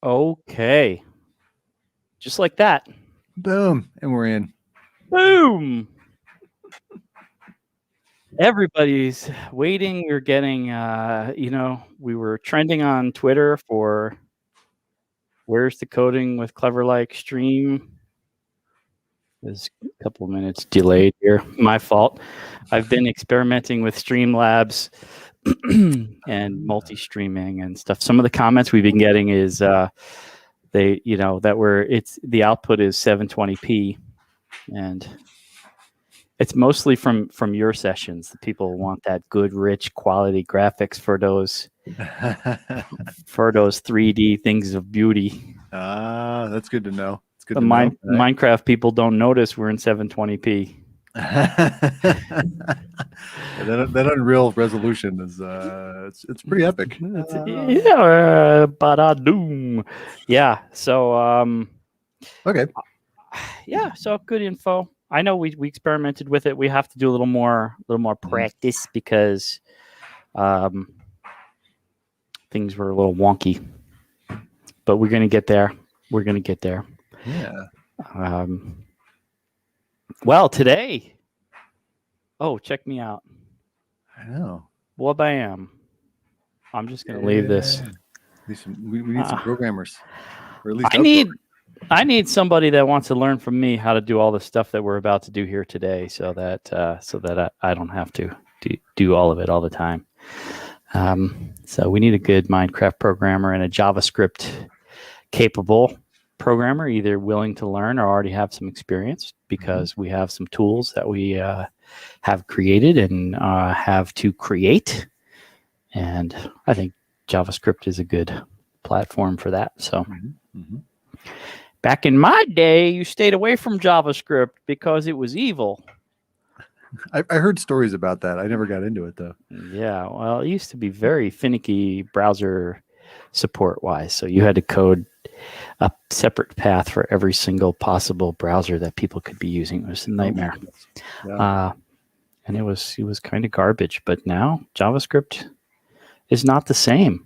Okay. Just like that. Boom. And we're in. Boom. Everybody's waiting. We're getting, we were trending on Twitter for where's the coding with Cleverlike stream. There's a couple of minutes delayed here. My fault. I've been experimenting with Streamlabs and multi-streaming and stuff. Some of the comments we've been getting is the output is 720p, and it's mostly from your sessions. The people want that good, rich quality graphics for those 3D things of beauty. That's good to know. It's good The to know. Minecraft people don't notice we're in 720p. That Unreal resolution is it's pretty epic. Doom. Yeah. So okay. Yeah. So good info. I know we experimented with it. We have to do a little more practice because things were a little wonky. But we're gonna get there. Yeah. Well, today. Oh, check me out. I know. Well, bam. I'm just gonna leave this. We need some programmers. Or at least I need somebody that wants to learn from me how to do all the stuff that we're about to do here today, so that I don't have to do all of it all the time. So we need a good Minecraft programmer and a JavaScript capable programmer, either willing to learn or already have some experience, because we have some tools that we have created and have to create. And I think JavaScript is a good platform for that. So back in my day, you stayed away from JavaScript because it was evil. I heard stories about that. I never got into it, though. Yeah, well, it used to be very finicky browser support-wise. So you had to code a separate path for every single possible browser that people could be using. It was a nightmare. Yeah. And it was kind of garbage. But now JavaScript is not the same.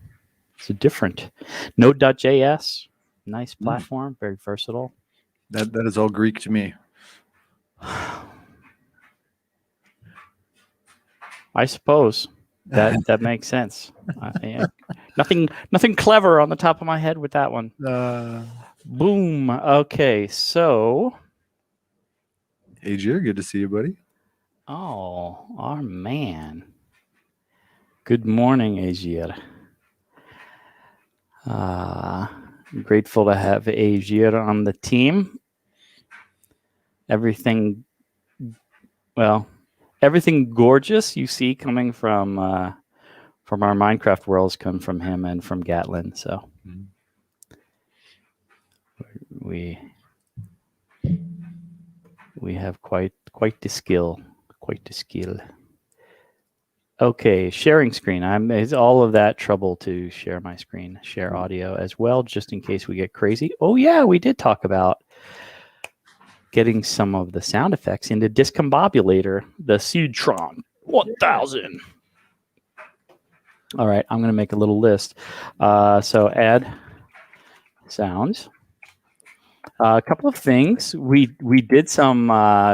It's different. Node.js, nice platform, very versatile. That is all Greek to me. I suppose that makes sense. Nothing clever on the top of my head with that one. Boom. Okay, so Aegir, good to see you, buddy. Oh, our man. Good morning, Aegir. Grateful to have Aegir on the team. Everything gorgeous you see coming from our Minecraft worlds come from him and from Gatlin. So we have quite the skill. Okay, sharing screen. It's all of that trouble to share my screen, share audio as well, just in case we get crazy. Oh yeah, we did talk about getting some of the sound effects into Discombobulator, the Seedtron 1000. All right, I'm going to make a little list. So add sounds. A couple of things. We did some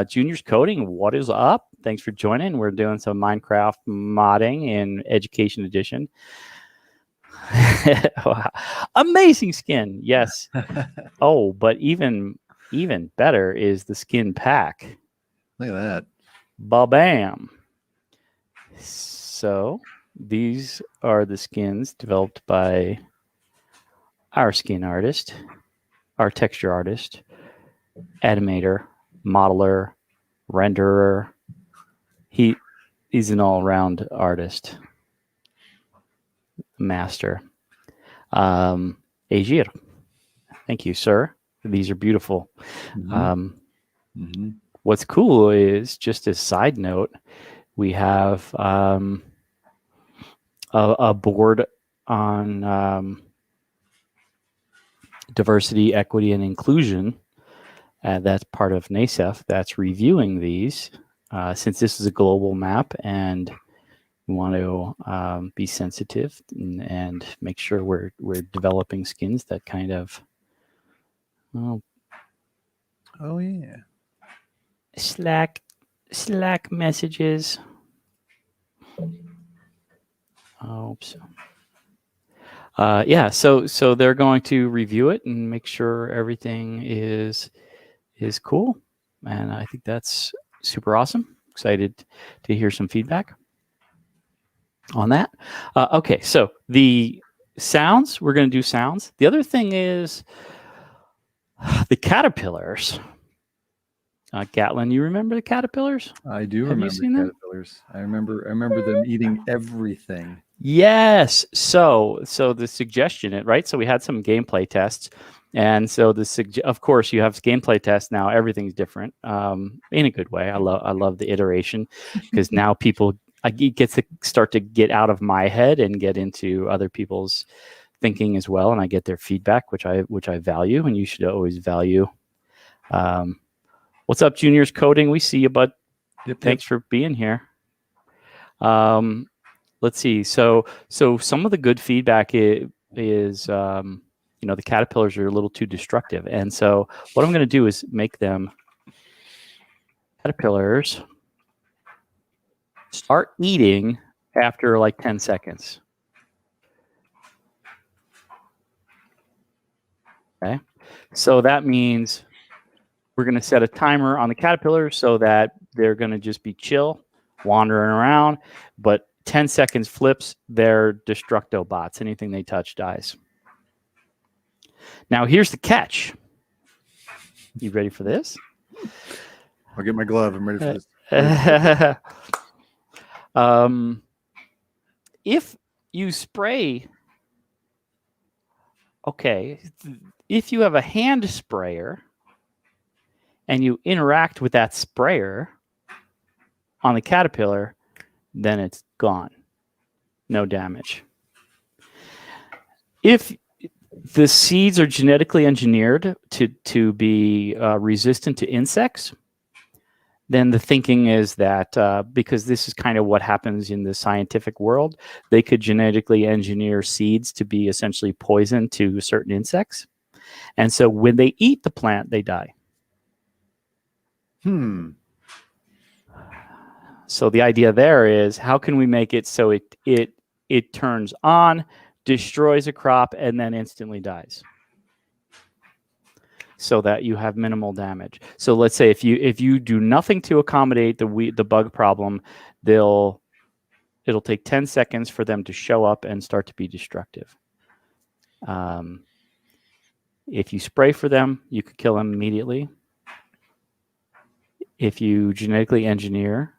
juniors coding. What is up? Thanks for joining. We're doing some Minecraft modding in Education Edition. Amazing skin. Yes. Oh, but even better is the skin pack. Look at that. Ba-bam. So these are the skins developed by our skin artist, our texture artist, animator, modeler, renderer. He's an all-around artist, master. Aegir. Thank you, sir. These are beautiful. What's cool is, just as a side note, we have a board on diversity, equity, and inclusion. That's part of NASEF that's reviewing these. Since this is a global map and We want to be sensitive and make sure we're developing skins that kind of oh yeah, Slack messages. Oops. Yeah, so they're going to review it and make sure everything is cool, and I think that's super awesome. Excited to hear some feedback on that. Okay, so the sounds, we're going to do sounds. The other thing is the caterpillars. Gatlin, you remember the caterpillars? I do Have you remember seen them? caterpillars. I remember them eating everything. Yes. So the suggestion, right? So we had some gameplay tests, and so of course, you have gameplay tests now. Everything's different, in a good way. I love the iteration because now people I get to start to get out of my head and get into other people's thinking as well, and I get their feedback, which I value, and you should always value. What's up, Juniors Coding? We see you, bud. Yep, Thanks for being here. Let's see. So some of the good feedback is the caterpillars are a little too destructive, and so what I'm going to do is make them caterpillars start eating after like 10 seconds. Okay, so that means we're going to set a timer on the caterpillars so that they're going to just be chill, wandering around, but 10 seconds flips, they're destructo bots. Anything they touch dies. Now, here's the catch. You ready for this? I'll get my glove. I'm ready for this. If you spray, okay, if you have a hand sprayer and you interact with that sprayer on the caterpillar, then it's gone. No damage. If the seeds are genetically engineered to be resistant to insects, then the thinking is that because this is kind of what happens in the scientific world, they could genetically engineer seeds to be essentially poison to certain insects. And so when they eat the plant, they die. So the idea there is, how can we make it so it turns on, destroys a crop, and then instantly dies, so that you have minimal damage. So let's say if you do nothing to accommodate the bug problem, it'll take 10 seconds for them to show up and start to be destructive. If you spray for them, you could kill them immediately. If you genetically engineer,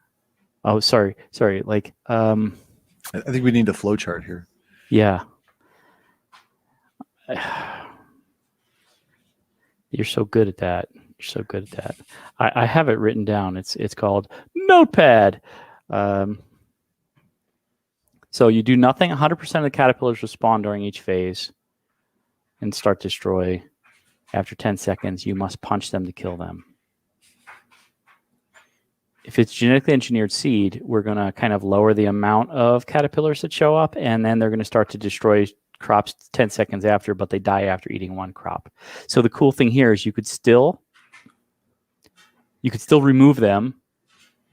sorry, like I think we need a flow chart here. Yeah. You're so good at that. You're so good at that. I have it written down. It's called Notepad. So you do nothing. 100% of the caterpillars respond during each phase and start to destroy. After 10 seconds, you must punch them to kill them. If it's genetically engineered seed, we're going to kind of lower the amount of caterpillars that show up, and then they're going to start to destroy crops 10 seconds after, but they die after eating one crop. So the cool thing here is you could still remove them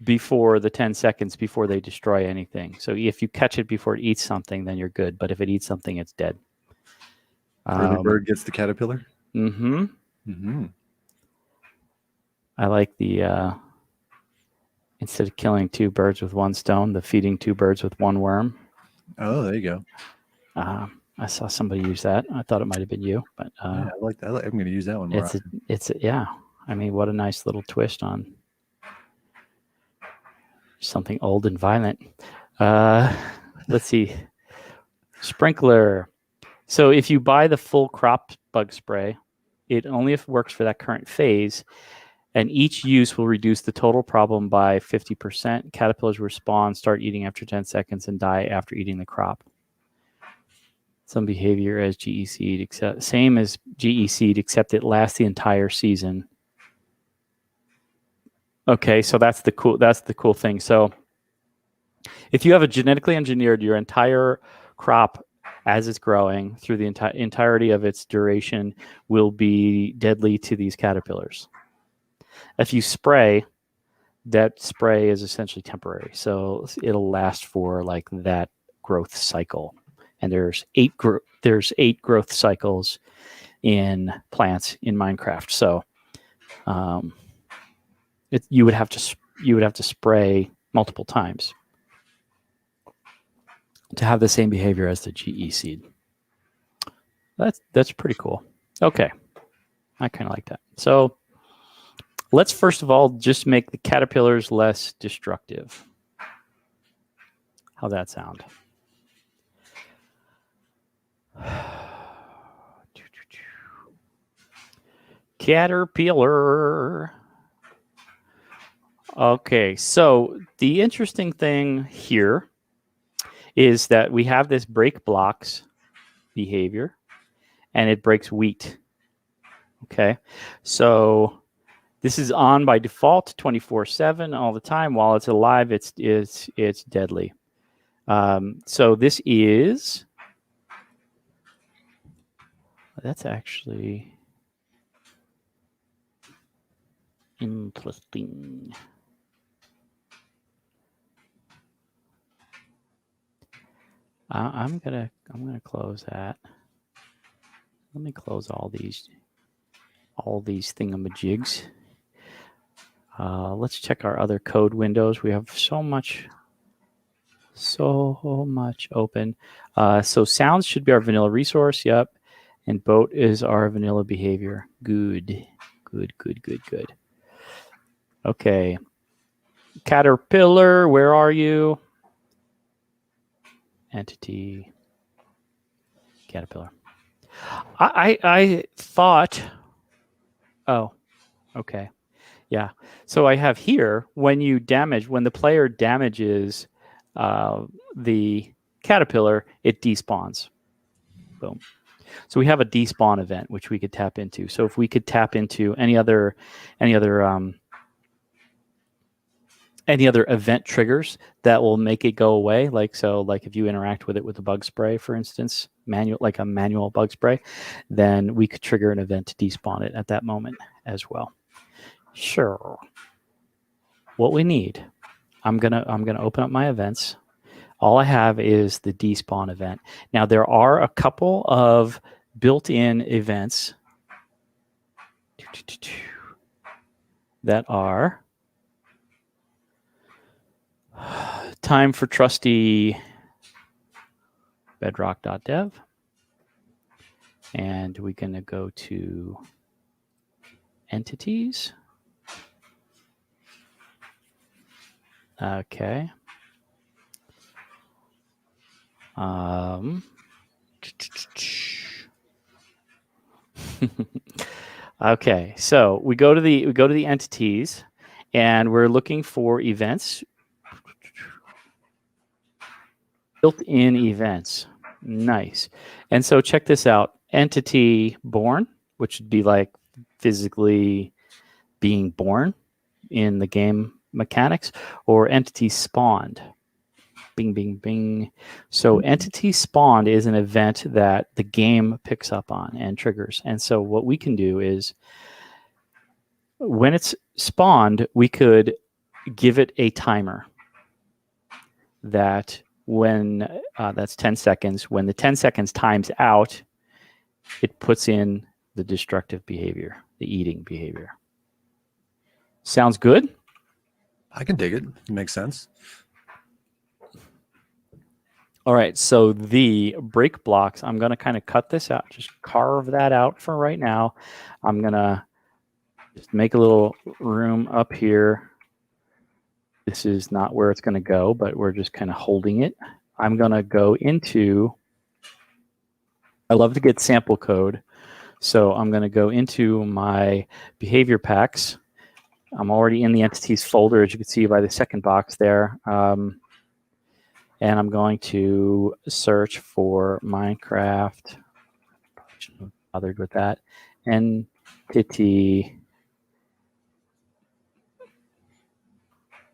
before the 10 seconds before they destroy anything. So if you catch it before it eats something, then you're good. But if it eats something, it's dead. Early bird gets the caterpillar. Mm-hmm. Mm-hmm. I like the instead of killing two birds with one stone, the feeding two birds with one worm. Oh, there you go. I saw somebody use that. I thought it might have been you, but yeah, I like that. I'm going to use that one more. Yeah. I mean, what a nice little twist on something old and violent. Let's see. Sprinkler. So if you buy the full crop bug spray, it only works for that current phase, and each use will reduce the total problem by 50%. Caterpillars respond, start eating after 10 seconds, and die after eating the crop. Some behavior as GE seed, same as GE seed, except it lasts the entire season. Okay, so that's the cool thing. So If you have a genetically engineered, your entire crop as it's growing through the entirety of its duration will be deadly to these caterpillars. If you spray, that spray is essentially temporary. So it'll last for like that growth cycle. And there's eight growth cycles in plants in Minecraft. So you would have to spray multiple times to have the same behavior as the GE seed. That's pretty cool. Okay, I kind of like that. So let's first of all just make the caterpillars less destructive. How'd that sound? Caterpillar. Okay, so the interesting thing here is that we have this break blocks behavior, and it breaks wheat. Okay, so this is on by default 24/7 all the time. While it's alive, it's deadly. So this is, that's actually interesting. I'm gonna close that. Let me close all these thingamajigs. Let's check our other code windows. We have so much open. So sounds should be our vanilla resource. Yep. And boat is our vanilla behavior. Good. Okay. Caterpillar, where are you? Entity. Caterpillar. I thought, oh, okay. Yeah. So I have here, when the player damages the caterpillar, it despawns. Boom. So we have a despawn event, which we could tap into. So if we could tap into any other event triggers that will make it go away, like if you interact with it with a bug spray, for instance, like a manual bug spray, then we could trigger an event to despawn it at that moment as well. Sure. What we need, I'm gonna open up my events. All I have is the despawn event. Now there are a couple of built-in events that are time for trusty bedrock.dev, and we're gonna go to entities. Okay. Okay, so we go to the entities, and we're looking for events, built-in events. Nice. And so check this out: entity born, which would be like physically being born in the game mechanics, or entity spawned. Bing, bing, bing. So entity spawned is an event that the game picks up on and triggers. And so what we can do is, when it's spawned, we could give it a timer that when that's 10 seconds. When the 10 seconds times out, it puts in the destructive behavior, the eating behavior. Sounds good? I can dig it. It makes sense. All right, so the break blocks, I'm going to kind of cut this out, just carve that out for right now. I'm going to just make a little room up here. This is not where it's going to go, but we're just kind of holding it. I'm going to go into, I love to get sample code, so I'm going to go into my behavior packs. I'm already in the entities folder, as you can see by the second box there. And I'm going to search for Minecraft. Probably shouldn't have bothered with that. Entity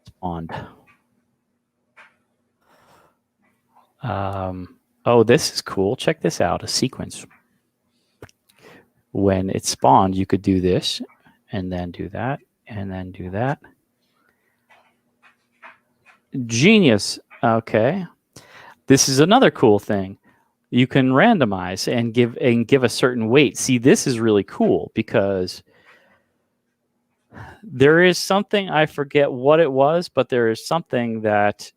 spawned. Oh, this is cool. Check this out. A sequence. When it spawned, you could do this and then do that and then do that. Genius. Okay. This is another cool thing. You can randomize and give a certain weight. See, this is really cool because there is something, I forget what it was, but there is something that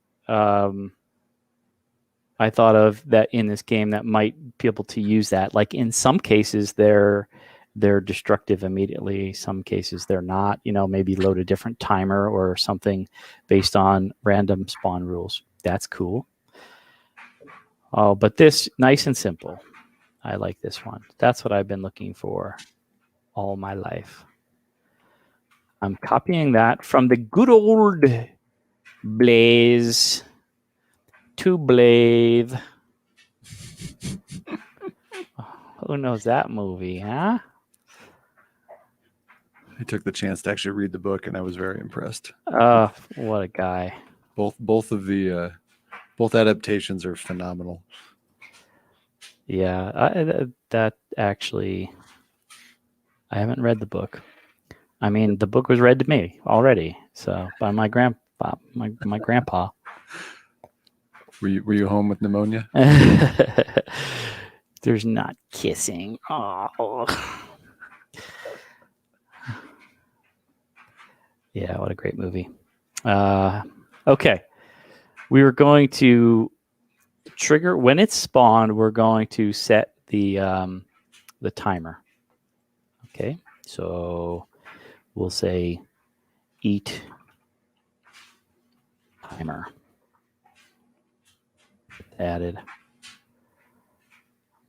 I thought of that in this game that might be able to use that. Like in some cases, they're destructive immediately. Some cases they're not. You know, maybe load a different timer or something based on random spawn rules. That's cool. Oh, but this, nice and simple. I like this one. That's what I've been looking for all my life. I'm copying that from the good old Blaze to Blade. Who knows that movie, huh? I took the chance to actually read the book, and I was very impressed. What a guy! Both adaptations are phenomenal. Yeah, that actually, I haven't read the book. I mean, the book was read to me already, so by my grandpa. My grandpa. Were you home with pneumonia? There's not kissing. Oh. Yeah, what a great movie. Okay. We were going to trigger when it's spawned, we're going to set the timer. Okay. So we'll say eat timer. Added. I'm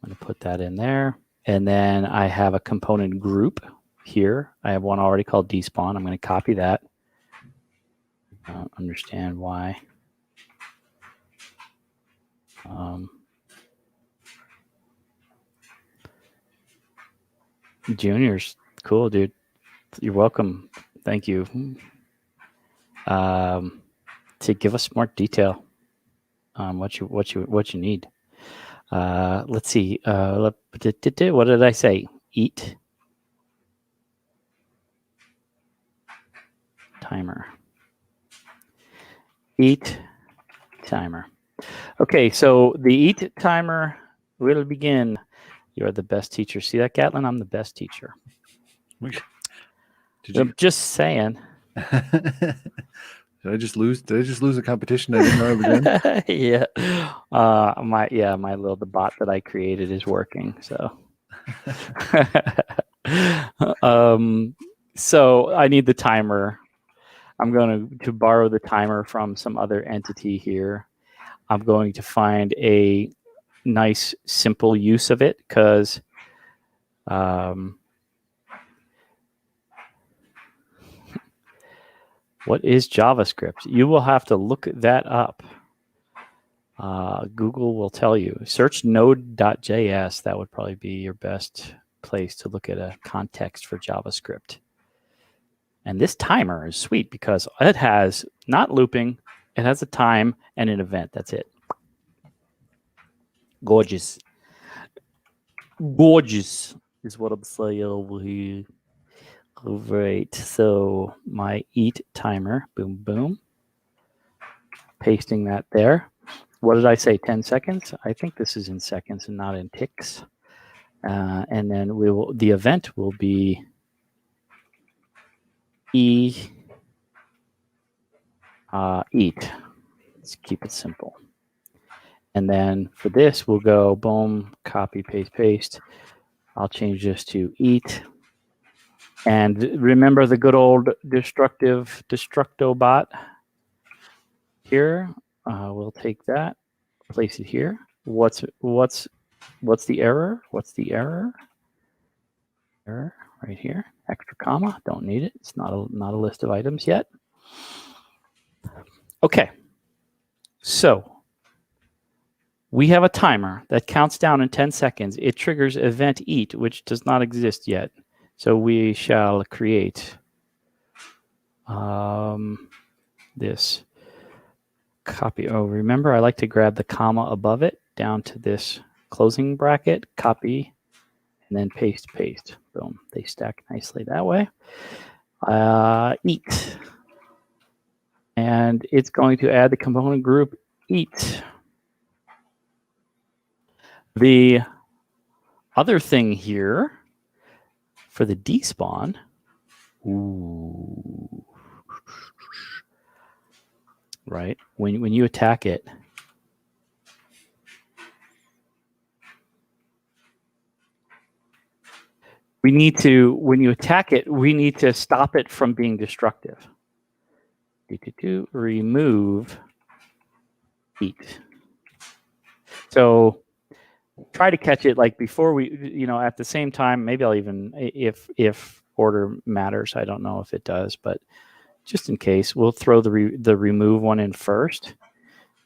going to put that in there. And then I have a component group here. I have one already called despawn. I'm going to copy that. I don't understand why. Junior's cool, dude. You're welcome. Thank you. To give us more detail on what you need. Let's see. What did I say? Eat timer. Eat timer. Okay, so the eat timer will begin. You're the best teacher. See that, Gatlin? I'm the best teacher. I'm just saying. Did I just lose a competition I didn't know I was in? Yeah. The bot that I created is working. So, so I need the timer. I'm going to borrow the timer from some other entity here. I'm going to find a nice, simple use of it because what is JavaScript? You will have to look that up. Google will tell you. Search node.js. That would probably be your best place to look at a context for JavaScript. And this timer is sweet because it has not looping. It has a time and an event. That's it. Gorgeous. Gorgeous is what I'm saying over here. All right. So my eat timer. Boom, boom. Pasting that there. What did I say? 10 seconds? I think this is in seconds and not in ticks. And then the event will be eat. Let's keep it simple. And then for this, we'll go boom, copy, paste, paste. I'll change this to eat. And remember the good old destructo bot here. We'll take that, place it here. What's the error? What's the error? Error right here. Extra comma. Don't need it. It's not a list of items yet. Okay. So we have a timer that counts down in 10 seconds. It triggers event eat, which does not exist yet. So we shall create this copy. Oh, remember, I like to grab the comma above it down to this closing bracket, copy, and then paste, paste. Boom. They stack nicely that way. Eat. And it's going to add the component group eat. The other thing here for the despawn, ooh, right? When you attack it, we need to, when you attack it, we need to stop it from being destructive. Remove eat. So try to catch it like before we, at the same time. Maybe I'll even, if order matters, I don't know if it does, but just in case, we'll throw the remove one in first,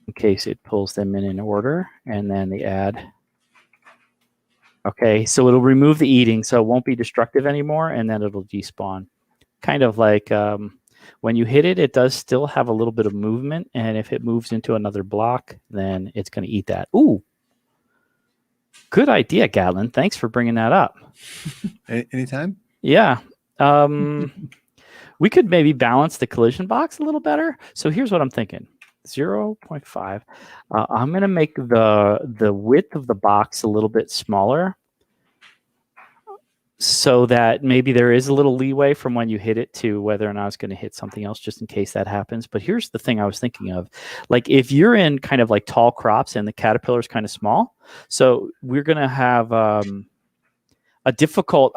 in case it pulls them in order, and then the add. Okay, so it'll remove the eating, so it won't be destructive anymore, and then it'll despawn. Kind of like when you hit it, it does still have a little bit of movement, and if it moves into another block, then it's going to eat that. Ooh, good idea, Gatlin. Thanks for bringing that up. Anytime? Yeah. We could maybe balance the collision box a little better. So here's what I'm thinking. 0.5. I'm going to make the width of the box a little bit smaller so that maybe there is a little leeway from when you hit it to whether or not it's going to hit something else, just in case that happens. But here's the thing I was thinking of. Like if you're in kind of like tall crops and the caterpillar is kind of small, so we're going to have a difficult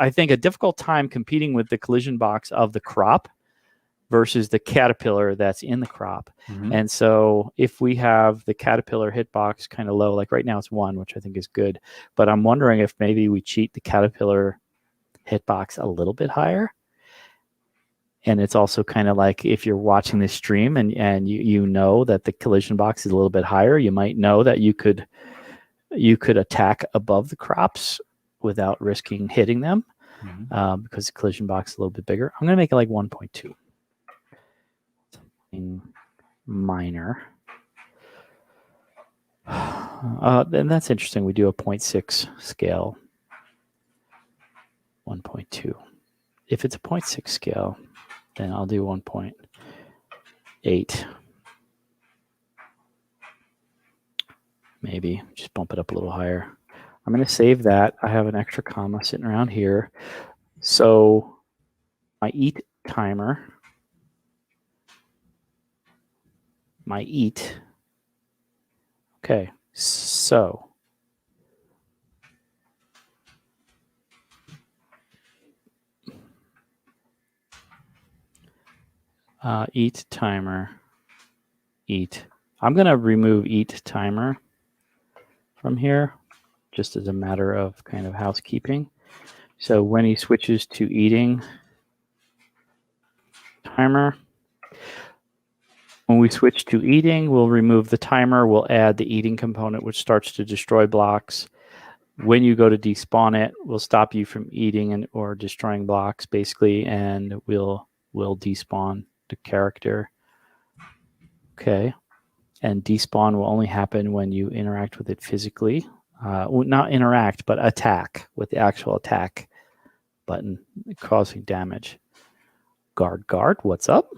time competing with the collision box of the crop versus the caterpillar that's in the crop. Mm-hmm. And so if we have the caterpillar hitbox kind of low, like right now it's 1, which I think is good, but I'm wondering if maybe we cheat the caterpillar hitbox a little bit higher. And it's also kind of like if you're watching this stream and you know that the collision box is a little bit higher, you might know that you could attack above the crops without risking hitting them, mm-hmm. Because the collision box is a little bit bigger. I'm going to make it like 1.2. Minor. And that's interesting. We do a 0.6 scale. 1.2. If it's a 0.6 scale, then I'll do 1.8. Maybe just bump it up a little higher. I'm going to save that. I have an extra comma sitting around here. So my eat timer, my eat. Okay, so eat timer, eat. I'm going to remove eat timer from here, just as a matter of kind of housekeeping. So when he switches to eating timer, when we switch to eating, we'll remove the timer. We'll add the eating component, which starts to destroy blocks. When you go to despawn it, we'll stop you from eating or destroying blocks, basically, and we'll despawn the character. Okay. And despawn will only happen when you interact with it physically. Not interact, but attack with the actual attack button, causing damage. Guard, what's up?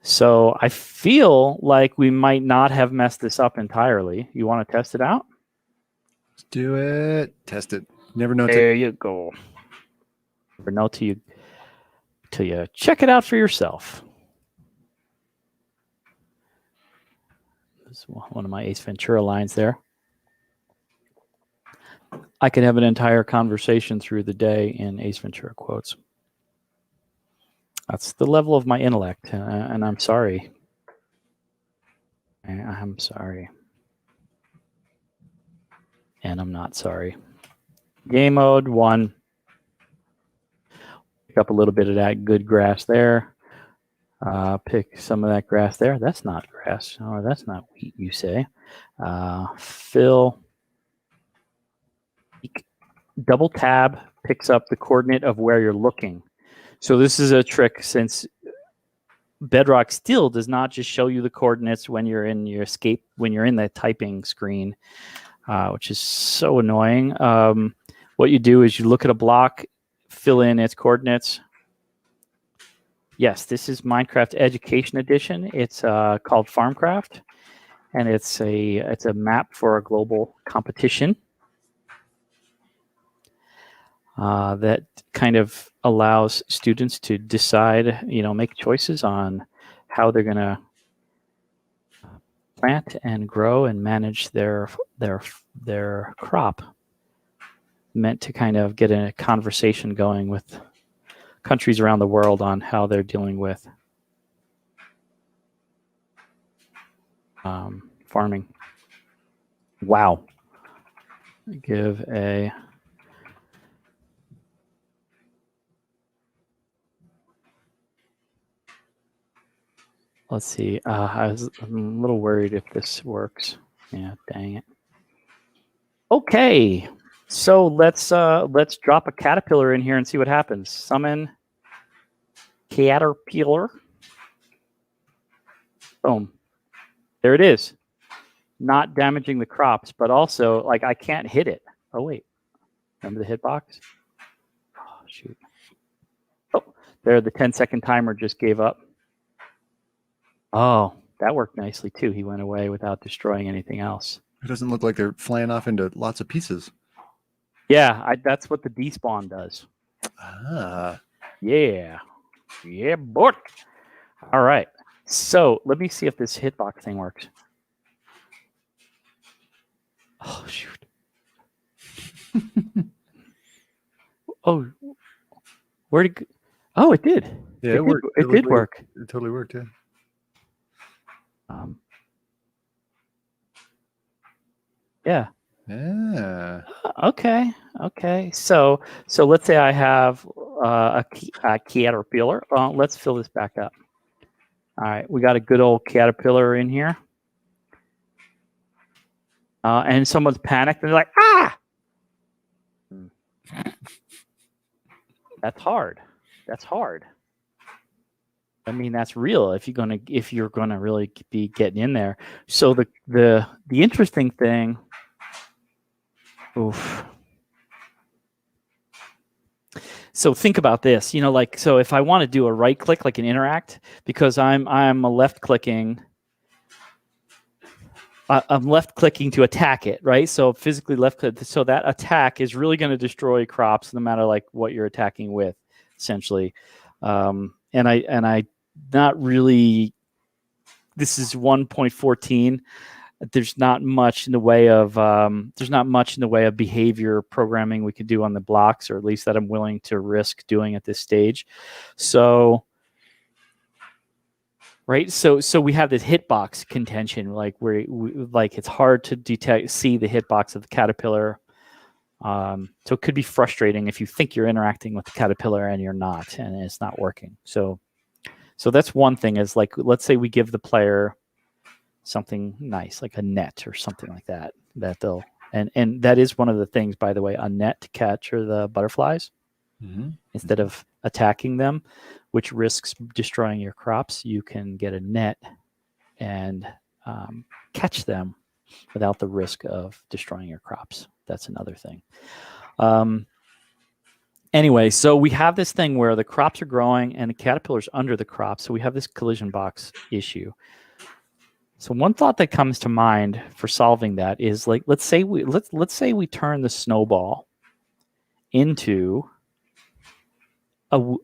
So I feel like we might not have messed this up entirely. You want to test it out? Let's do it. Test it. Never know. There you go. Never know till you check it out for yourself. This is one of my Ace Ventura lines there. I could have an entire conversation through the day in Ace Ventura quotes. That's the level of my intellect, and I'm sorry. I'm sorry. And I'm not sorry. Game mode 1. Pick up a little bit of that good grass there. Pick some of that grass there. That's not grass. Or that's not wheat, you say. Fill. Double tab picks up the coordinate of where you're looking. So this is a trick, since Bedrock still does not just show you the coordinates when you're in your escape, when you're in the typing screen, which is so annoying. What you do is you look at a block, fill in its coordinates. Yes, this is Minecraft Education Edition. It's called Farmcrarft, and it's a map for a global competition that kind of allows students to decide, make choices on how they're going to plant and grow and manage their crop. Meant to kind of get a conversation going with countries around the world on how they're dealing with farming. Wow. Give a let's see. I'm a little worried if this works. Yeah, dang it. Okay, so let's drop a caterpillar in here and see what happens. Summon caterpillar. Boom. There it is. Not damaging the crops, but also like I can't hit it. Oh wait. Remember the hitbox? Oh shoot. Oh, there the 10-second timer just gave up. Oh, that worked nicely too. He went away without destroying anything else. It doesn't look like they're flying off into lots of pieces. Yeah, that's what the despawn does. Ah. Yeah. Yeah, boy. All right. So let me see if this hitbox thing works. Oh, shoot. Oh, where'd it go? Oh, it did. Yeah, it worked. It did work. It totally worked, yeah. Yeah. Yeah. Okay. So let's say I have a caterpillar. Let's fill this back up. All right, we got a good old caterpillar in here. And someone's panicked. They're like, ah! That's hard. I mean, that's real if you're gonna really be getting in there. So the interesting thing. Oof. So think about this. So if I want to do a right click, like an interact, because I'm a left clicking. I'm left clicking to attack it, right? So physically left click. So that attack is really going to destroy crops, no matter like what you're attacking with, essentially. And I not really. This is 1.14. There's not much in the way of behavior programming we could do on the blocks, or at least that I'm willing to risk doing at this stage. So. Right, so we have this hitbox contention, like where it's hard to see the hitbox of the caterpillar. So it could be frustrating if you think you're interacting with the caterpillar and you're not, and it's not working. So that's one thing. Is like, let's say we give the player something nice, like a net or something like that. That they'll and that is one of the things, by the way, a net to capture the butterflies instead of attacking them, which risks destroying your crops. You can get a net and catch them without the risk of destroying your crops. That's another thing. Anyway, so we have this thing where the crops are growing and the caterpillar's under the crop. So we have this collision box issue. So one thought that comes to mind for solving that is, like, let's say we turn the snowball into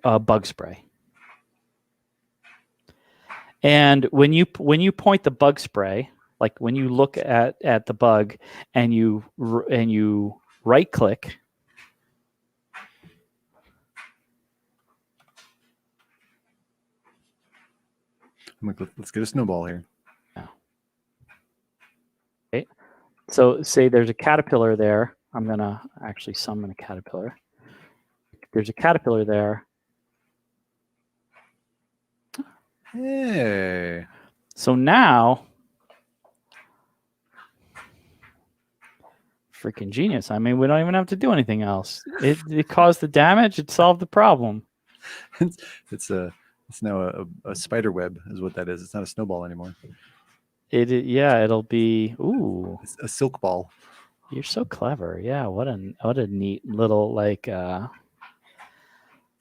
a bug spray. And when you point the bug spray, like when you look at the bug and you right click, I'm like, let's get a snowball here. Okay. So say there's a caterpillar there. I'm gonna actually summon a caterpillar. There's a caterpillar there. Hey. So now, freaking genius. I mean, we don't even have to do anything else. It caused the damage. It solved the problem. It's a It's now a spider web is what that is. It's not a snowball anymore. It'll be. Ooh, It's a silk ball. You're so clever. Yeah, what a neat little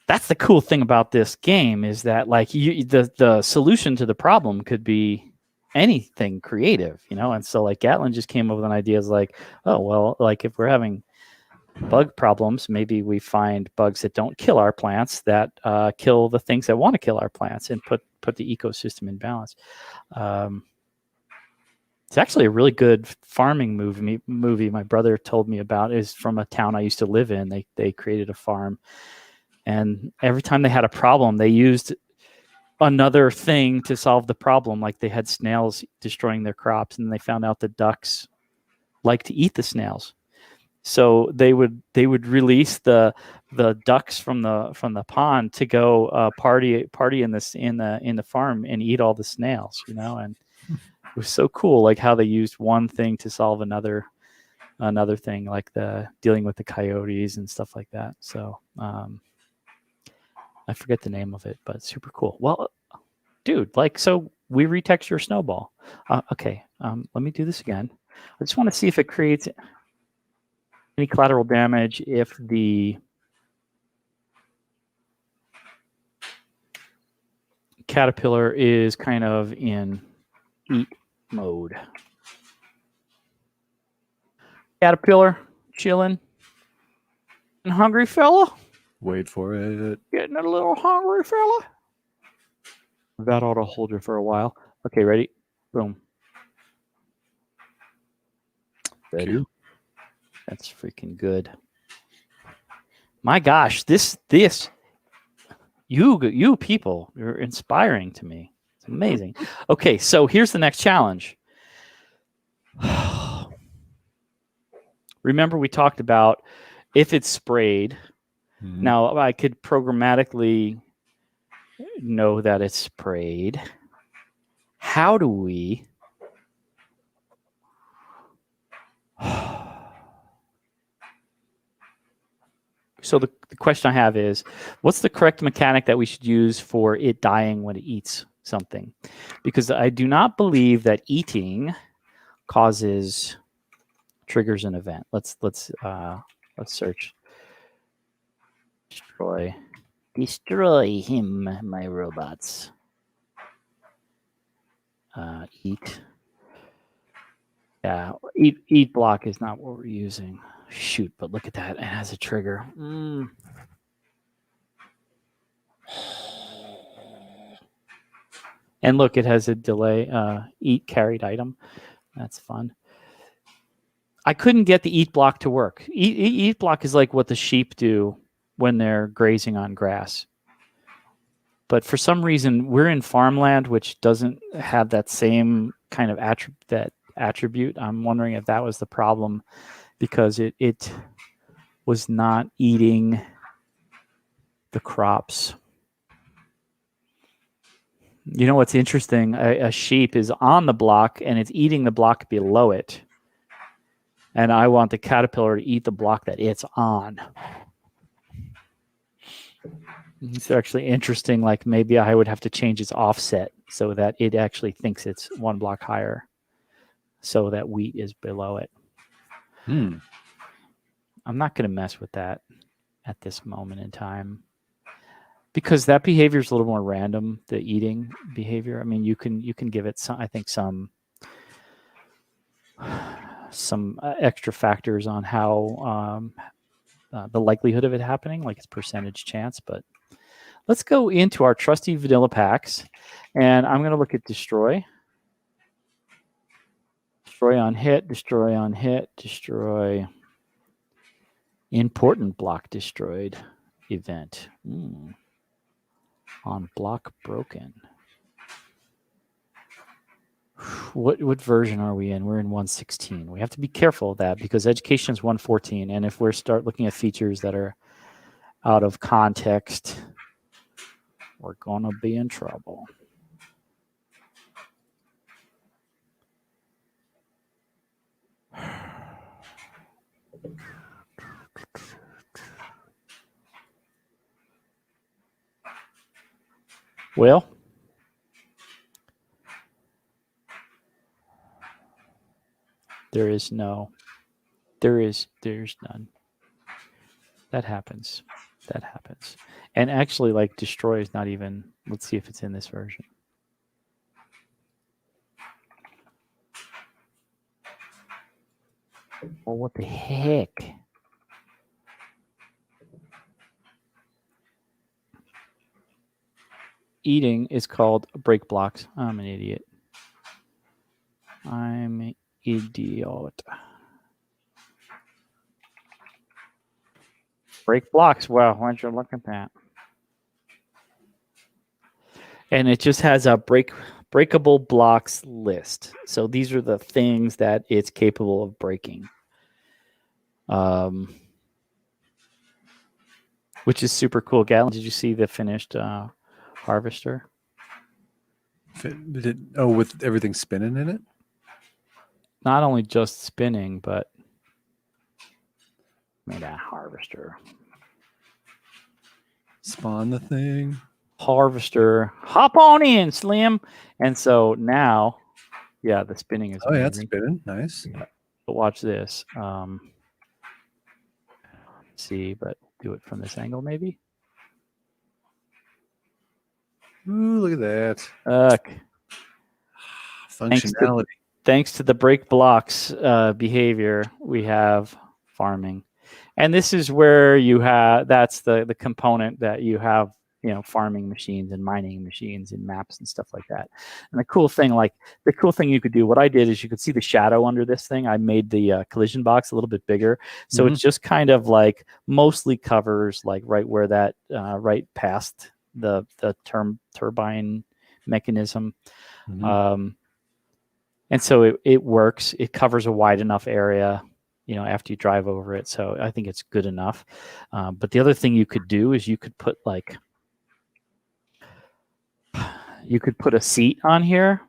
that's the cool thing about this game is that like the solution to the problem could be anything creative, and so like Gatlin just came up with an idea is like, oh well, like if we're having bug problems, maybe we find bugs that don't kill our plants that kill the things that want to kill our plants and put the ecosystem in balance. It's actually a really good farming movie my brother told me about. Is from a town I used to live in. They created a farm, and every time they had a problem, they used another thing to solve the problem. Like they had snails destroying their crops, and they found out the ducks like to eat the snails. So they would release the ducks from the pond to go party in the farm and eat all the snails, and it was so cool, like how they used one thing to solve another thing, like the dealing with the coyotes and stuff like that. So I forget the name of it, but it's super cool. Well, dude, like, so we retext your snowball. Okay, let me do this again. I just want to see if it creates any collateral damage if the caterpillar is kind of in eat mode. Caterpillar, chilling. And hungry fella? Wait for it. Getting a little hungry fella? That ought to hold you for a while. Okay, ready? Boom. Ready? That's freaking good. My gosh, this you people, you're inspiring to me. It's amazing. Okay, so here's the next challenge. Remember we talked about if it's sprayed. Mm-hmm. Now I could programmatically know that it's sprayed. How do we So the question I have is, what's the correct mechanic that we should use for it dying when it eats something? Because I do not believe that eating triggers an event. Let's search. Destroy him, my robots. Eat. Yeah, eat block is not what we're using. Shoot, but look at that. It has a trigger. And look, it has a delay. Eat carried item. That's fun. I couldn't get the eat block to work. Eat block is like what the sheep do when they're grazing on grass. But for some reason, we're in farmland, which doesn't have that same kind of attribute. I'm wondering if that was the problem, because it was not eating the crops. You know what's interesting? A sheep is on the block and it's eating the block below it. And I want the caterpillar to eat the block that it's on. It's actually interesting. Like maybe I would have to change its offset so that it actually thinks it's one block higher, so that wheat is below it. I'm not going to mess with that at this moment in time, because that behavior is a little more random, the eating behavior. I mean, you can give it some, I think some extra factors on how the likelihood of it happening, like its percentage chance. But let's go into our trusty vanilla packs, and I'm going to look at destroy. Destroy on hit, destroy on hit, destroy. Important block destroyed event. On block broken. What version are we in? We're in 1.16. We have to be careful of that because education is 1.14. And if we start looking at features that are out of context, we're going to be in trouble. Well, there's none. That happens. And actually, like, destroy is not even, let's see if it's in this version. Well, what the heck? Eating is called break blocks. I'm an idiot. Break blocks. Wow, why don't you look at that? And it just has a breakable blocks list. So these are the things that it's capable of breaking. Which is super cool. Galen, did you see the finished harvester? With everything spinning in it? Not only just spinning, but made a harvester. Spawn the thing. Harvester. Hop on in, Slim. And so now, yeah, the spinning is amazing. Yeah, it's spinning. Nice. But watch this. See, but do it from this angle, maybe. Ooh, look at that. Functionality. Thanks to the break blocks behavior, we have farming. And this is where you have, that's the component that you have, farming machines and mining machines and maps and stuff like that. And the cool thing you could do, what I did is you could see the shadow under this thing. I made the collision box a little bit bigger. So it's just kind of like mostly covers like right where that, right past the turbine mechanism. And so it works. It covers a wide enough area, after you drive over it. So I think it's good enough. But the other thing you could do is you could put a seat on here.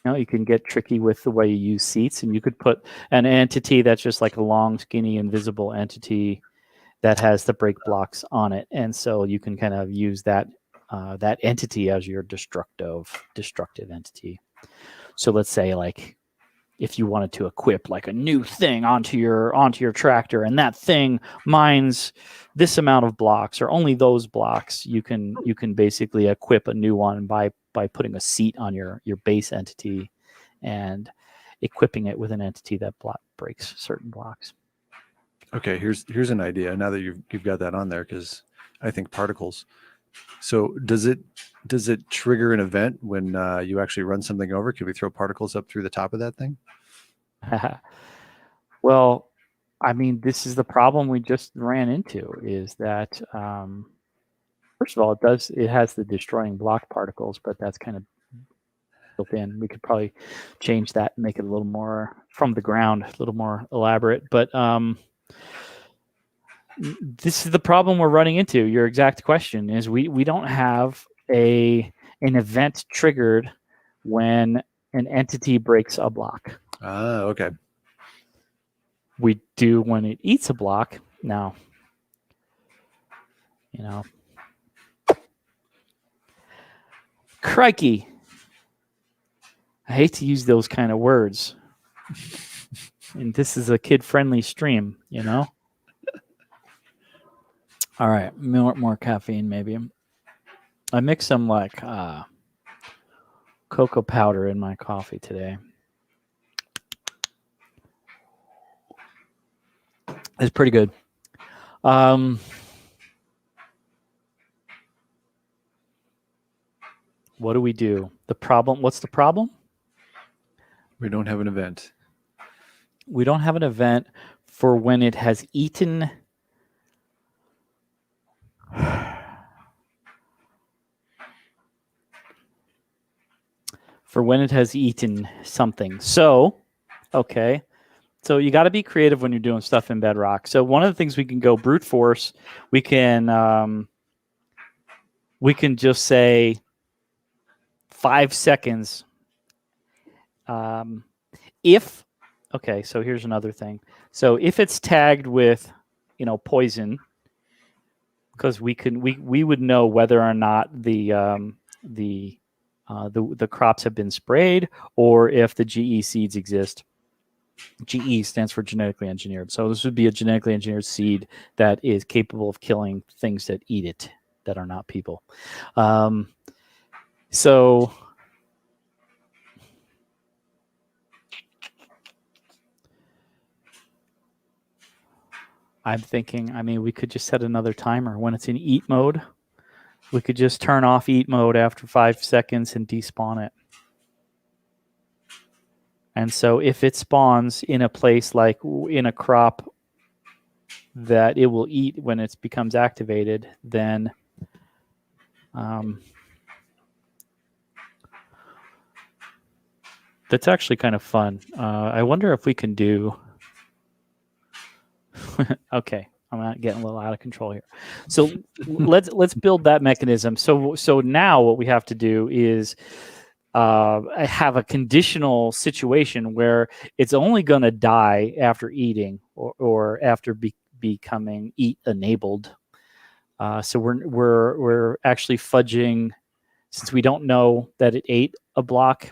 You can get tricky with the way you use seats, and you could put an entity that's just like a long, skinny, invisible entity that has the break blocks on it. And so you can kind of use that entity as your destructive entity. So let's say like if you wanted to equip like a new thing onto your tractor, and that thing mines this amount of blocks or only those blocks, you can basically equip a new one by putting a seat on your base entity and equipping it with an entity that breaks certain blocks. Okay, here's an idea. Now that you've got that on there, because I think particles. So does it trigger an event when you actually run something over? Can we throw particles up through the top of that thing? Well, I mean, this is the problem we just ran into, is that first of all, it has the destroying block particles, but that's kind of built in. We could probably change that and make it a little more from the ground, a little more elaborate. But this is the problem we're running into. Your exact question is we don't have an event triggered when an entity breaks a block. Okay. We do when it eats a block. Now, crikey. I hate to use those kind of words. And this is a kid-friendly stream, All right, more caffeine maybe. I mixed some like cocoa powder in my coffee today. It's pretty good. What do we do? What's the problem? We don't have an event. We don't have an event for when it has eaten. For when it has eaten something. So, okay. So you got to be creative when you're doing stuff in Bedrock. So one of the things we can go brute force, we can just say 5 seconds. Okay, so here's another thing. So if it's tagged with, poison, because we would know whether or not the crops have been sprayed or if the GE seeds exist. GE stands for genetically engineered. So this would be a genetically engineered seed that is capable of killing things that eat it, that are not people. So I'm thinking, I mean, we could just set another timer. When it's in eat mode, we could just turn off eat mode after 5 seconds and despawn it. And so if it spawns in a place like in a crop that it will eat when it becomes activated, then that's actually kind of fun. I wonder if we can do... Okay, I'm getting a little out of control here. So let's build that mechanism. So now what we have to do is have a conditional situation where it's only going to die after eating or after becoming eat enabled. So we're actually fudging, since we don't know that it ate a block.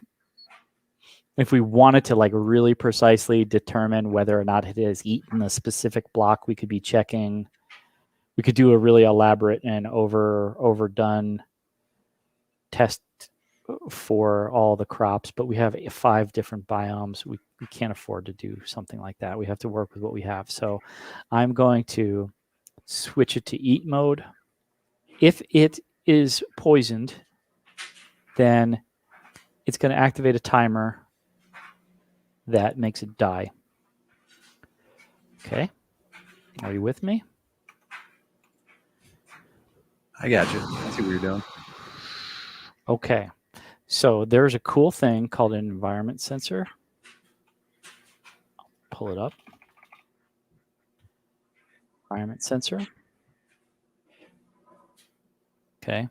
If we wanted to like really precisely determine whether or not it has eaten a specific block, we could be checking. We could do a really elaborate and overdone test for all the crops, but we have 5 different biomes. We can't afford to do something like that. We have to work with what we have. So I'm going to switch it to eat mode. If it is poisoned, then it's going to activate a timer that makes it die. Okay. Are you with me? I got you. I see what you're doing. Okay. So there's a cool thing called an environment sensor. I'll pull it up. Environment sensor. Okay.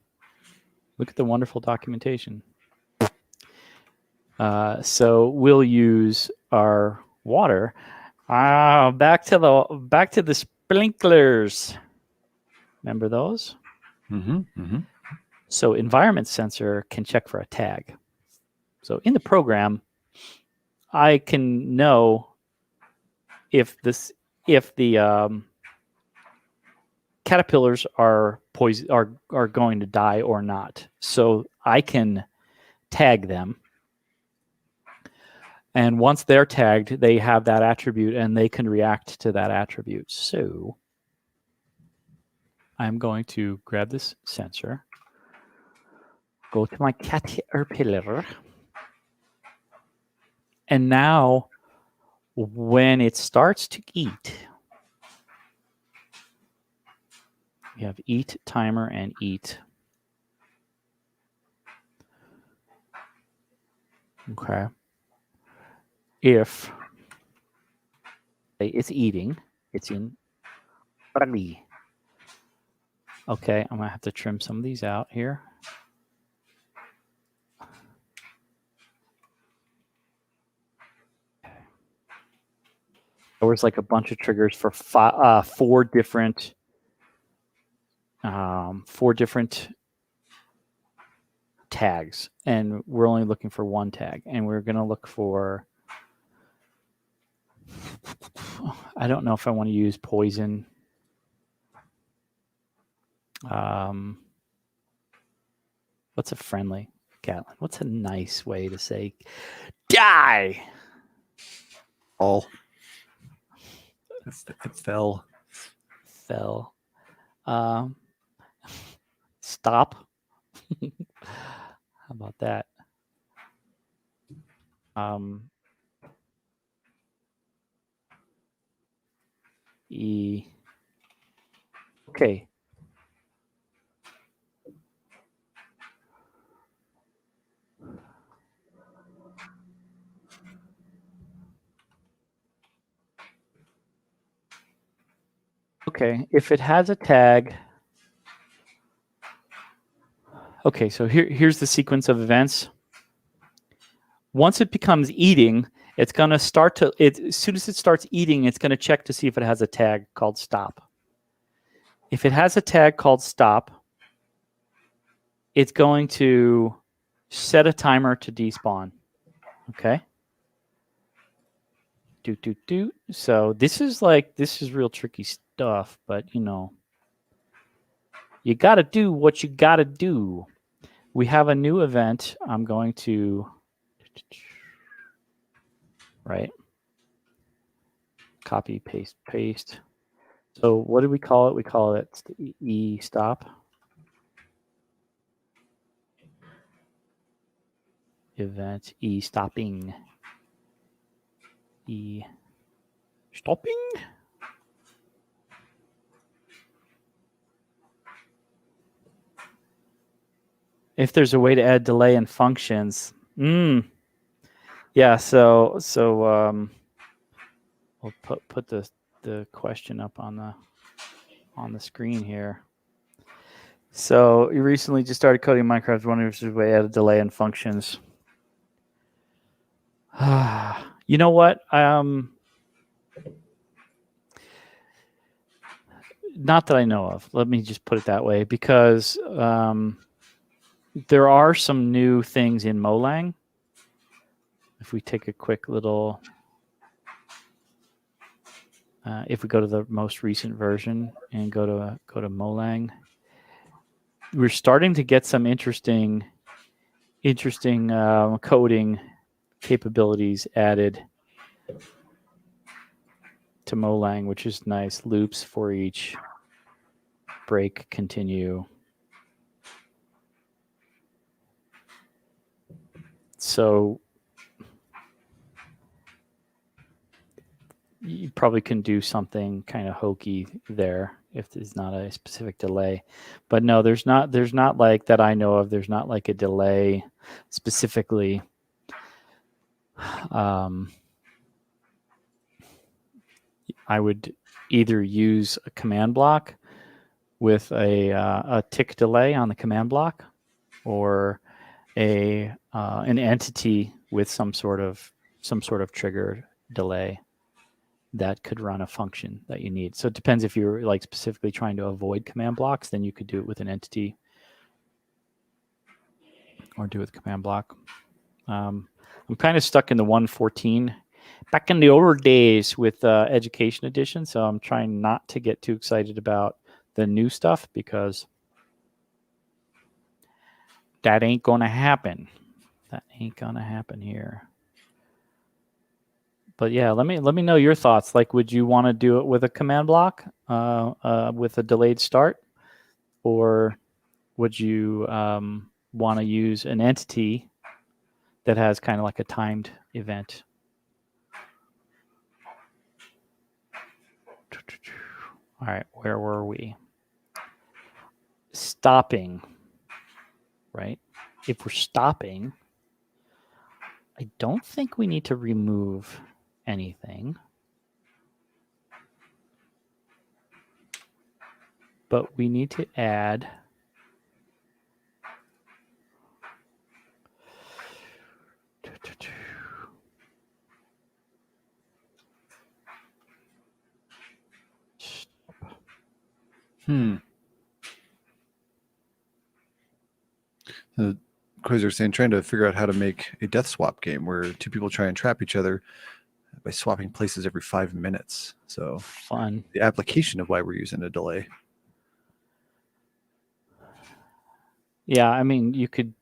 Look at the wonderful documentation. So we'll use our water. Back to the sprinklers. Remember those? Mm-hmm. Mm-hmm. So environment sensor can check for a tag. So in the program, I can know if the caterpillars are going to die or not. So I can tag them. And once they're tagged, they have that attribute and they can react to that attribute. So I'm going to grab this sensor, go to my caterpillar, and now when it starts to eat, we have eat timer and eat. Okay. If it's eating, it's in ready. Okay, I'm gonna have to trim some of these out here. There was like a bunch of triggers for 4 different tags, and we're only looking for 1 tag, and we're gonna look for, I don't know if I want to use poison. What's a friendly, Gatlin? What's a nice way to say die? All. It fell. Fell. Stop. How about that? Okay. Okay, if it has a tag. Okay, so here's the sequence of events. Once it becomes eating, it's going to start to, as soon as it starts eating, it's going to check to see if it has a tag called stop. If it has a tag called stop, it's going to set a timer to despawn. Okay. So this is real tricky stuff, but you got to do what you got to do. We have a new event. I'm going to, right? Copy, paste. So what do we call it? We call it E stop. Event E stopping. E stopping. If there's a way to add delay in functions, yeah. So we'll put the question up on the screen here. So you recently just started coding Minecraft. Wondering if there's a way to add a delay in functions. You know what? Not that I know of. Let me just put it that way, because there are some new things in Molang. If we take a quick little, if we go to the most recent version and go to Molang, we're starting to get some interesting coding capabilities added to Molang, which is nice. Loops for each, break, continue. So you probably can do something kind of hokey there if there's not a specific delay. But no, there's not like that I know of. There's not like a delay specifically. I would either use a command block with a tick delay on the command block, or an entity with some sort of trigger delay that could run a function that you need. So it depends. If you're like specifically trying to avoid command blocks, then you could do it with an entity or do it with command block. I'm kind of stuck in the 1.14 back in the older days with Education Edition, so I'm trying not to get too excited about the new stuff, because that ain't gonna happen. That ain't gonna happen here. But yeah, let me know your thoughts. Like, would you want to do it with a command block with a delayed start, or would you want to use an entity that has kind of like a timed event? All right, where were we? Stopping, right? If we're stopping, I don't think we need to remove anything, but we need to add Quasar saying trying to figure out how to make a death swap game where two people try and trap each other by swapping places every 5 minutes. So fun. The application of why we're using a delay. Yeah, I mean, you could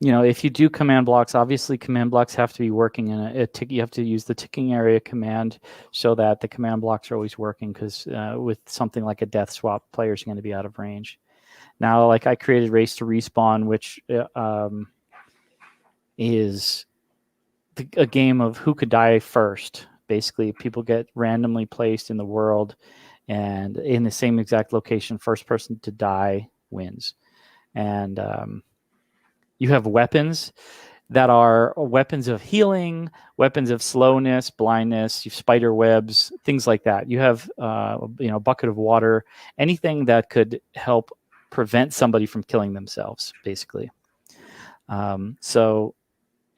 if you do command blocks, obviously command blocks have to be working in a tick. You have to use the ticking area command so that the command blocks are always working, because with something like a death swap, players are going to be out of range. Now, like I created Race to Respawn, which is a game of who could die first. Basically, people get randomly placed in the world, and in the same exact location, first person to die wins. And you have weapons that are weapons of healing, weapons of slowness, blindness, you have spider webs, things like that. You have a bucket of water, anything that could help prevent somebody from killing themselves, basically. So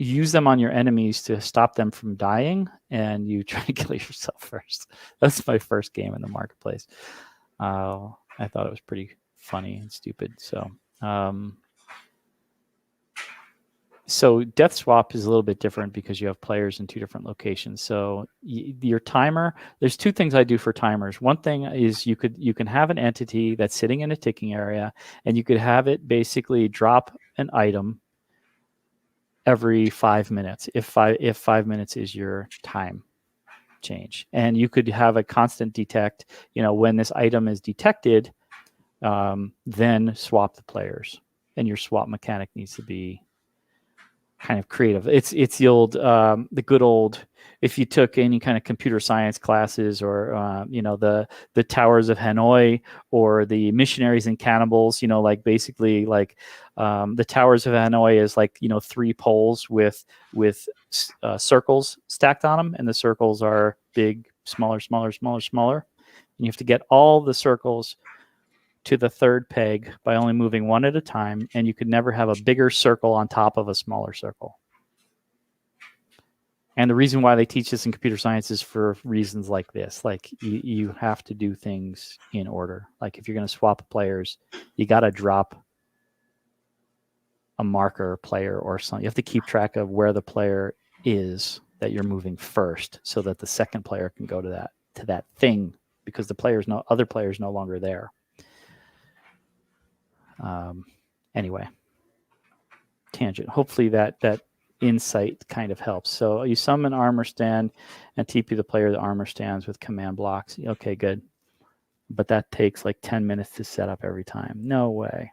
use them on your enemies to stop them from dying, and you try to kill yourself first. That's my first game in the marketplace. I thought it was pretty funny and stupid. So death swap is a little bit different because you have players in two different locations. So your timer, there's two things I do for timers. One thing is you can have an entity that's sitting in a ticking area, and you could have it basically drop an item every 5 minutes if 5 minutes is your time change. And you could have a constant detect, when this item is detected, then swap the players. And your swap mechanic needs to be kind of creative. It's the old, the good old, if you took any kind of computer science classes, or the Towers of Hanoi, or the Missionaries and Cannibals, like basically like the Towers of Hanoi is like 3 poles with circles stacked on them, and the circles are big, smaller, smaller, smaller, smaller, and you have to get all the circles to the third peg by only moving one at a time, and you could never have a bigger circle on top of a smaller circle. And the reason why they teach this in computer science is for reasons like this. Like you have to do things in order. Like if you're going to swap players, you got to drop a marker player or something. You have to keep track of where the player is that you're moving first, so that the second player can go to that thing, because the other player's no longer there. Anyway, tangent. Hopefully that insight kind of helps. So you summon armor stand and TP the player that armor stands with command blocks. Okay, good. But that takes like 10 minutes to set up every time. No way.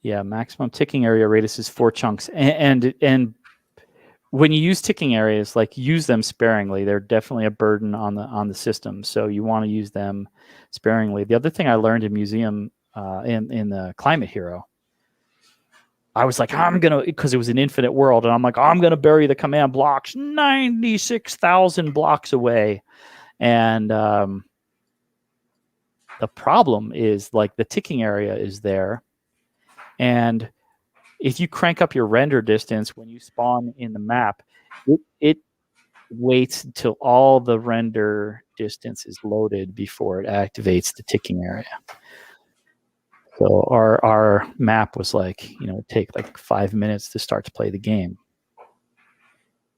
Yeah, maximum ticking area radius is 4 chunks. And when you use ticking areas, like, use them sparingly. They're definitely a burden on the system. So you want to use them sparingly. The other thing I learned in museum, in the Climate Hero, I was like, because it was an infinite world, and I'm like, I'm going to bury the command blocks 96,000 blocks away. And the problem is, like, the ticking area is there. And if you crank up your render distance when you spawn in the map, it waits until all the render distance is loaded before it activates the ticking area. So our map was like, it'd take like 5 minutes to start to play the game.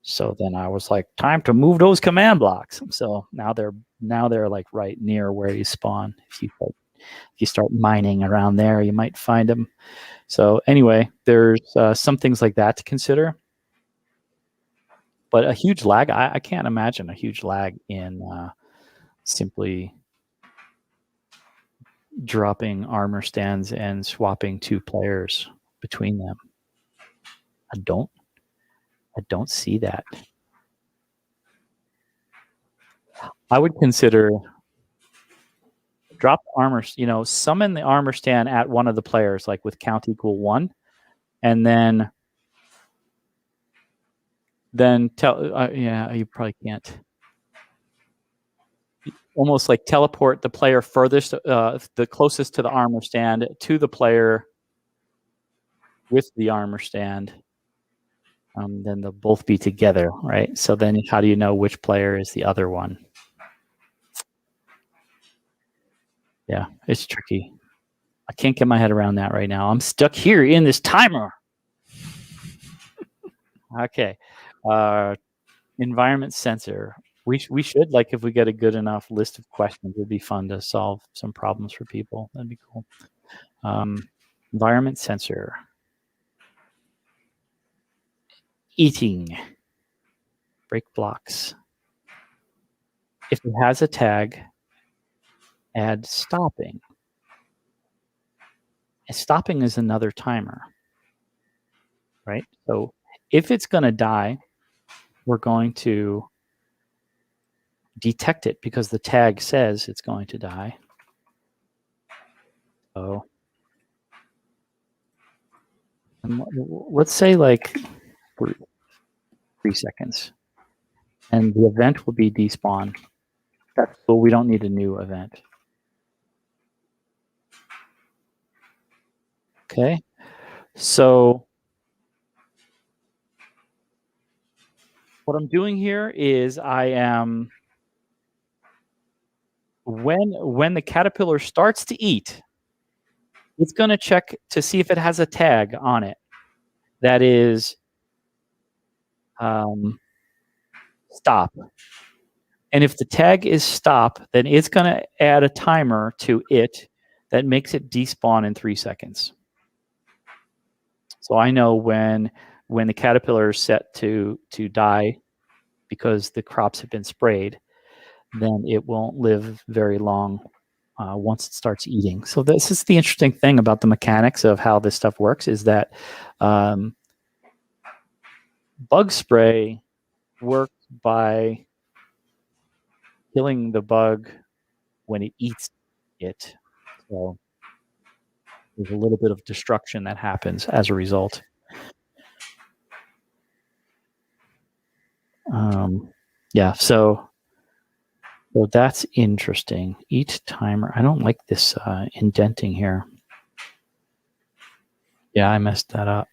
So then I was like, time to move those command blocks. So now they're like right near where you spawn. If you start mining around there, you might find them. So anyway, there's some things like that to consider. But a huge lag, I can't imagine a huge lag in simply dropping armor stands and swapping 2 players between them. I don't see that. I would consider drop armor, summon the armor stand at one of the players, like with count equal 1, and then tell, you probably can't. Almost like teleport the player furthest, the closest to the armor stand, to the player with the armor stand. Then they'll both be together, right? So then how do you know which player is the other one? Yeah, it's tricky. I can't get my head around that right now. I'm stuck here in this timer. Okay. Environment sensor. We should, like, if we get a good enough list of questions, it'd be fun to solve some problems for people. That'd be cool. Environment sensor. Eating. Break blocks. If it has a tag, add stopping. And stopping is another timer, right? So if it's going to die, we're going to detect it because the tag says it's going to die. So let's say like 3 seconds, and the event will be despawn. That's cool. We don't need a new event. Okay. So what I'm doing here is I am, when the caterpillar starts to eat, it's going to check to see if it has a tag on it that is stop. And if the tag is stop, then it's going to add a timer to it that makes it despawn in 3 seconds. So I know when the caterpillar is set to die because the crops have been sprayed, then it won't live very long once it starts eating. So this is the interesting thing about the mechanics of how this stuff works, is that bug spray works by killing the bug when it eats it. So there's a little bit of destruction that happens as a result. Yeah, so that's interesting. Eat timer. I don't like this indenting here. Yeah, I messed that up.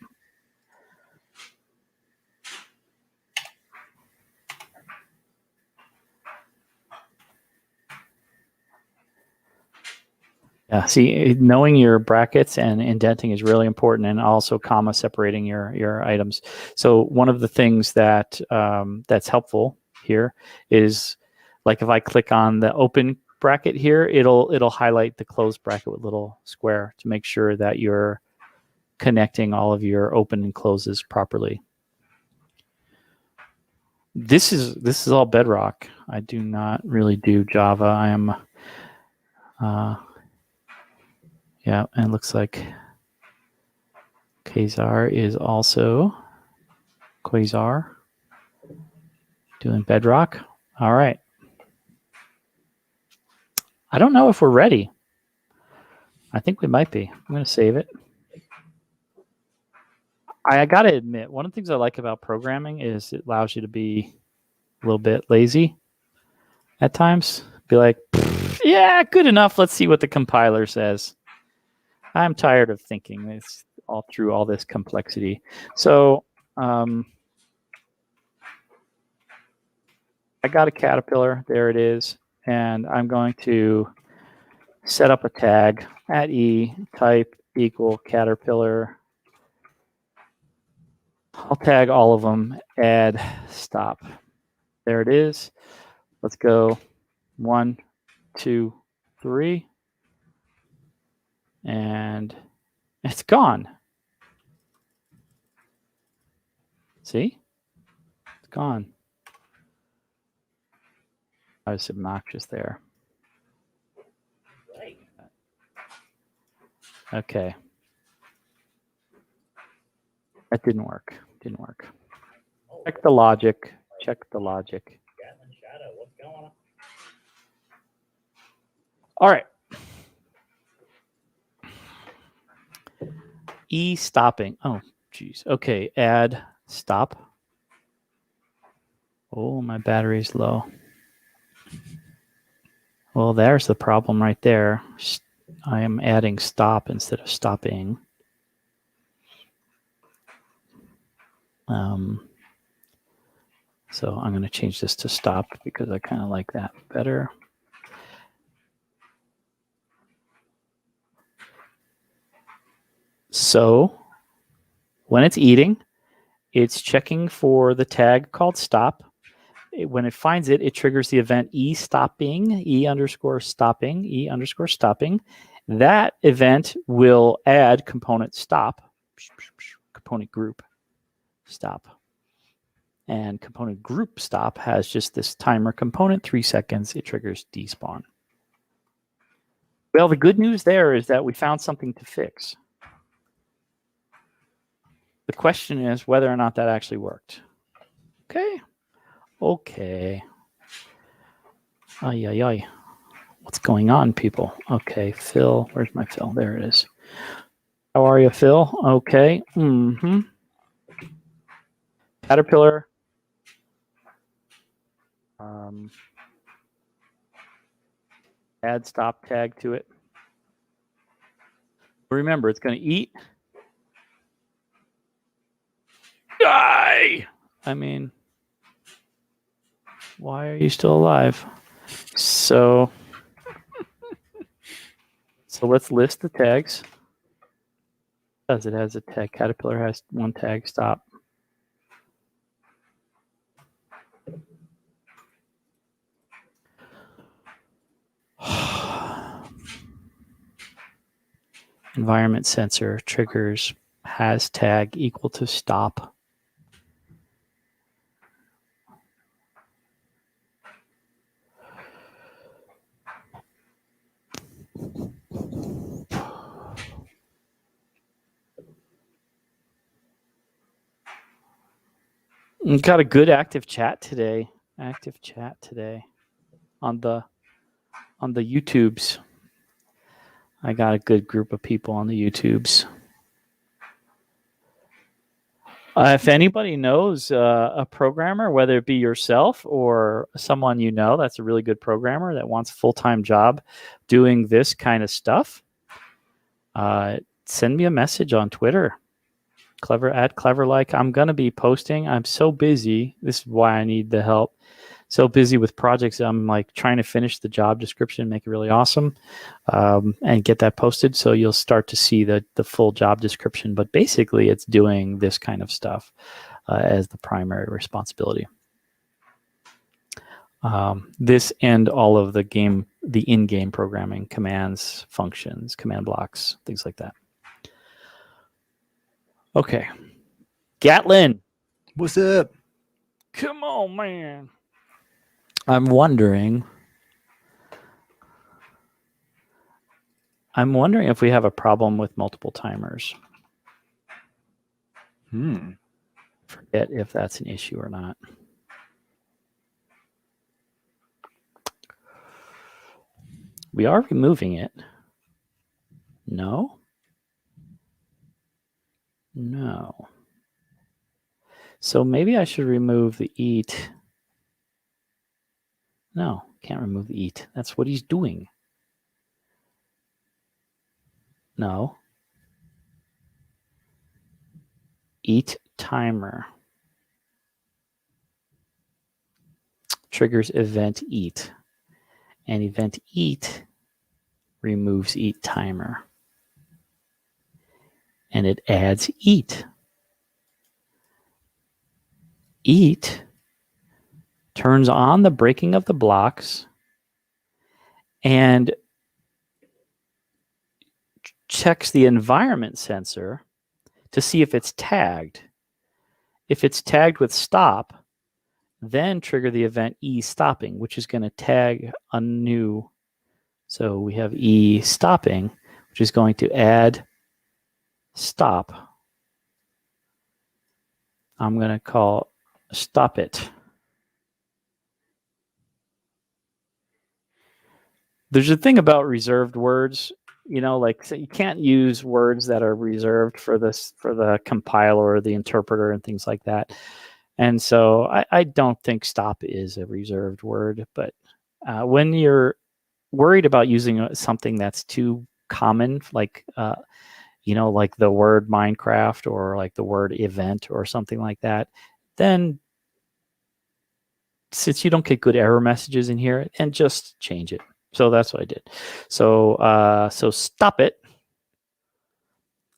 Yeah, see, knowing your brackets and indenting is really important, and also comma separating your items. So one of the things that that's helpful here is, like, if I click on the open bracket here, it'll highlight the closed bracket with a little square to make sure that you're connecting all of your open and closes properly. This is all Bedrock. I do not really do Java. I am yeah, and it looks like Quasar is also Quasar doing Bedrock. All right. I don't know if we're ready. I think we might be. I'm going to save it. I got to admit, one of the things I like about programming is it allows you to be a little bit lazy at times. Be like, yeah, good enough. Let's see what the compiler says. I'm tired of thinking this all through all this complexity. So I got a caterpillar. There it is. And I'm going to set up a tag at E, type equal caterpillar. I'll tag all of them, add stop. There it is. Let's go 1, 2, 3. And it's gone. See? It's gone. I was obnoxious there. Okay. That didn't work. Didn't work. Check the logic. Check the logic. All right. E stopping. Oh, geez. Okay. Add stop. Oh, my battery's low. Well, there's the problem right there. I am adding stop instead of stopping. So I'm going to change this to stop because I kind of like that better. So when it's eating, it's checking for the tag called stop. When it finds it, it triggers the event E stopping, E underscore stopping, E underscore stopping. That event will add component stop, component group stop. And component group stop has just this timer component, 3 seconds. It triggers despawn. Well, the good news there is that we found something to fix. The question is whether or not that actually worked. Okay. Okay. Ay, ay, ay. What's going on, people? Okay, Phil. Where's my Phil? There it is. How are you, Phil? Okay. Mm-hmm. Caterpillar. Add stop tag to it. Remember, it's going to eat. I mean, why are you still alive? So let's list the tags. Because it has a tag. Caterpillar has one tag, stop. Environment sensor triggers has tag equal to stop. We've got a good active chat today. Active chat today on the YouTubes. I got a good group of people on the YouTubes. If anybody knows a programmer, whether it be yourself or someone you know that's a really good programmer that wants a full-time job doing this kind of stuff, send me a message on Twitter. Cleverlike. I'm going to be posting. I'm so busy. This is why I need the help. So busy with projects. I'm like trying to finish the job description, make it really awesome, and get that posted. So you'll start to see the full job description. But basically, it's doing this kind of stuff as the primary responsibility. This and all of the in-game programming, commands, functions, command blocks, things like that. Okay. Gatlin. What's up? Come on, man. I'm wondering if we have a problem with multiple timers. Forget if that's an issue or not. We are removing it. No. So maybe I should remove the eat. No, can't remove the eat. That's what he's doing. No. Eat timer. Triggers event eat. And event eat removes eat timer. And it adds eat. Eat turns on the breaking of the blocks and checks the environment sensor to see if it's tagged. If it's tagged with stop, then trigger the event E stopping, which is going to tag a new. So we have E stopping, which is going to add stop. I'm going to call stop it. There's a thing about reserved words, like so you can't use words that are reserved for the compiler or the interpreter and things like that. And so I don't think stop is a reserved word, but when you're worried about using something that's too common, like like the word Minecraft or like the word event or something like that, then since you don't get good error messages in here, and just change it. So that's what I did. So stop it.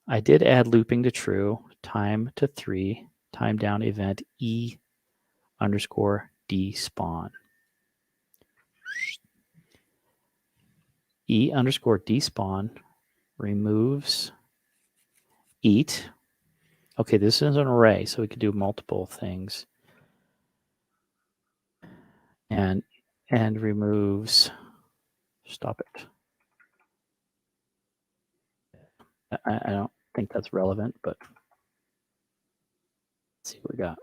I did add looping to true, time to 3, time down event E _ despawn. E _ despawn removes eat. Okay, this is an array, so we could do multiple things. And removes stop it. I don't think that's relevant, but let's see what we got.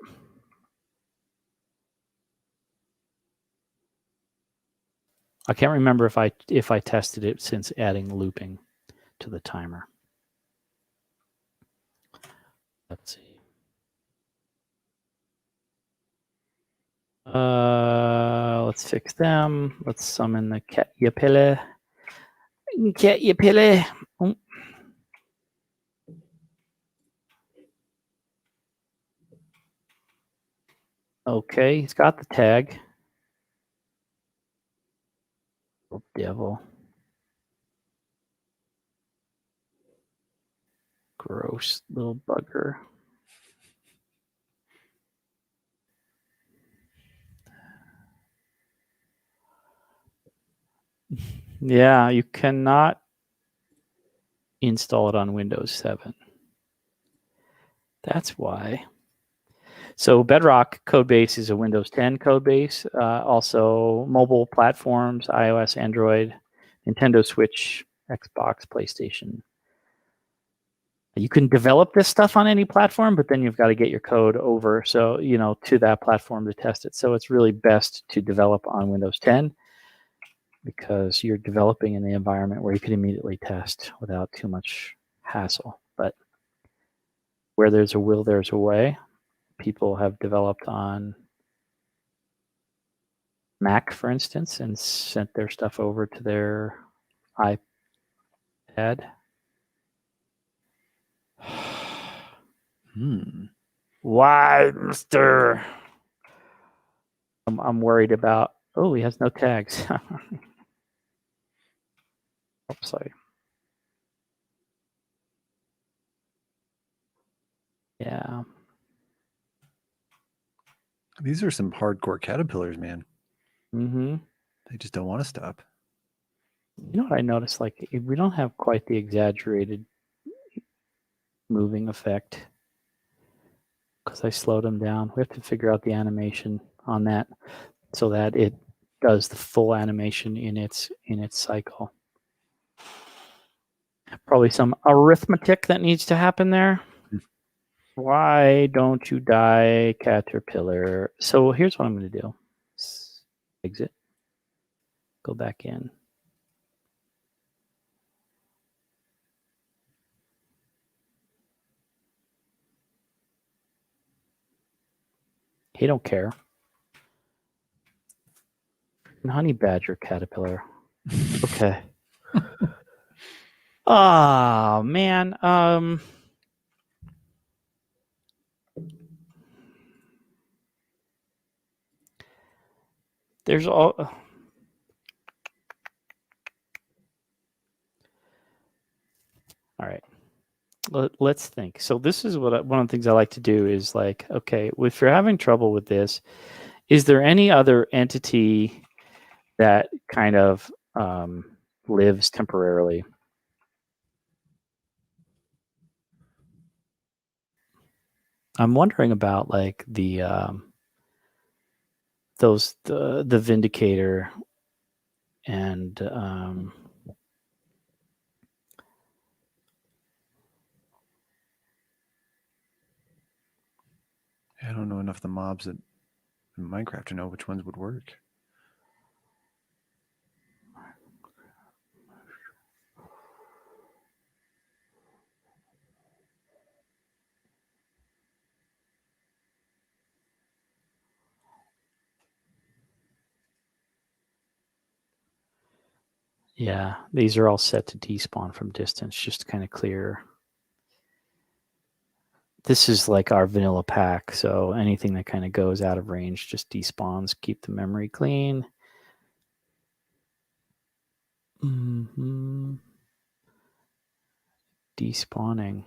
I can't remember if I tested it since adding looping to the timer. Let's see. Let's fix them. Let's summon the Caterpillar. Caterpillar. Oh. Okay, he's got the tag. Oh, devil. Gross little bugger. Yeah, you cannot install it on Windows 7. That's why. So Bedrock codebase is a Windows 10 codebase. Also mobile platforms, iOS, Android, Nintendo Switch, Xbox, PlayStation. You can develop this stuff on any platform, but then you've got to get your code over, so to that platform to test it. So it's really best to develop on Windows 10 because you're developing in the environment where you can immediately test without too much hassle. But where there's a will, there's a way. People have developed on Mac, for instance, and sent their stuff over to their iPad. Why, Mister? I'm worried about. Oh, he has no tags. Oops, sorry. Yeah. These are some hardcore caterpillars, man. Mm-hmm. They just don't want to stop. You know what I noticed? Like, we don't have quite the exaggerated moving effect because I slowed them down. We have to figure out the animation on that so that it does the full animation in its cycle. Probably some arithmetic that needs to happen there. Why don't you die, caterpillar? So here's what I'm going to do. Exit. Go back in. He don't care. Honey badger caterpillar. Okay. Oh man. There's all. All right. Let's think. So this is what one of the things I like to do is like, okay, if you're having trouble with this, is there any other entity that kind of lives temporarily? I'm wondering about like the the Vindicator and I don't know enough of the mobs in Minecraft to know which ones would work. yeah, these are all set to despawn from distance, just to kind of clear. This is like our vanilla pack, so anything that kind of goes out of range just despawns. Keep the memory clean. Mm-hmm. Despawning.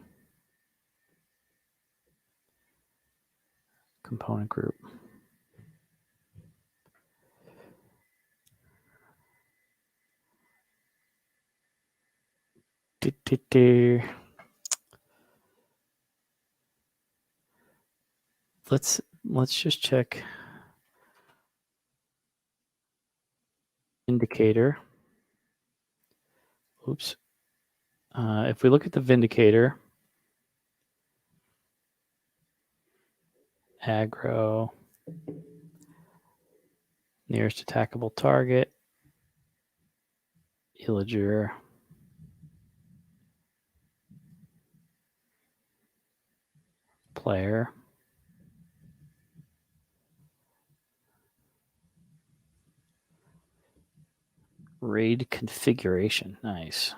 Component group. Let's just check indicator. Oops. If we look at the Vindicator, aggro, nearest attackable target, illager, player, raid configuration. Nice.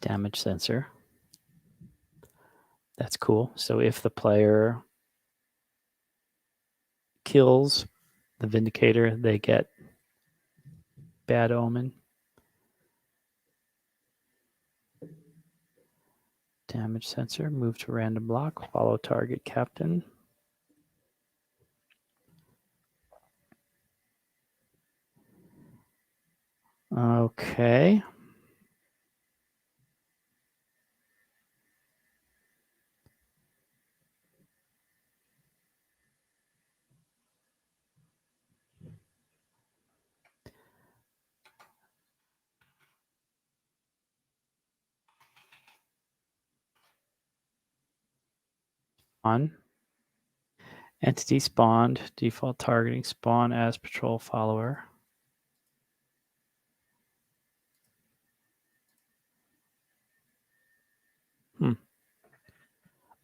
damage sensor. That's cool. So if the player kills the Vindicator, they get bad omen. Damage sensor, move to random block, follow target captain. Okay. On. Entity spawned, default targeting, spawn as patrol follower.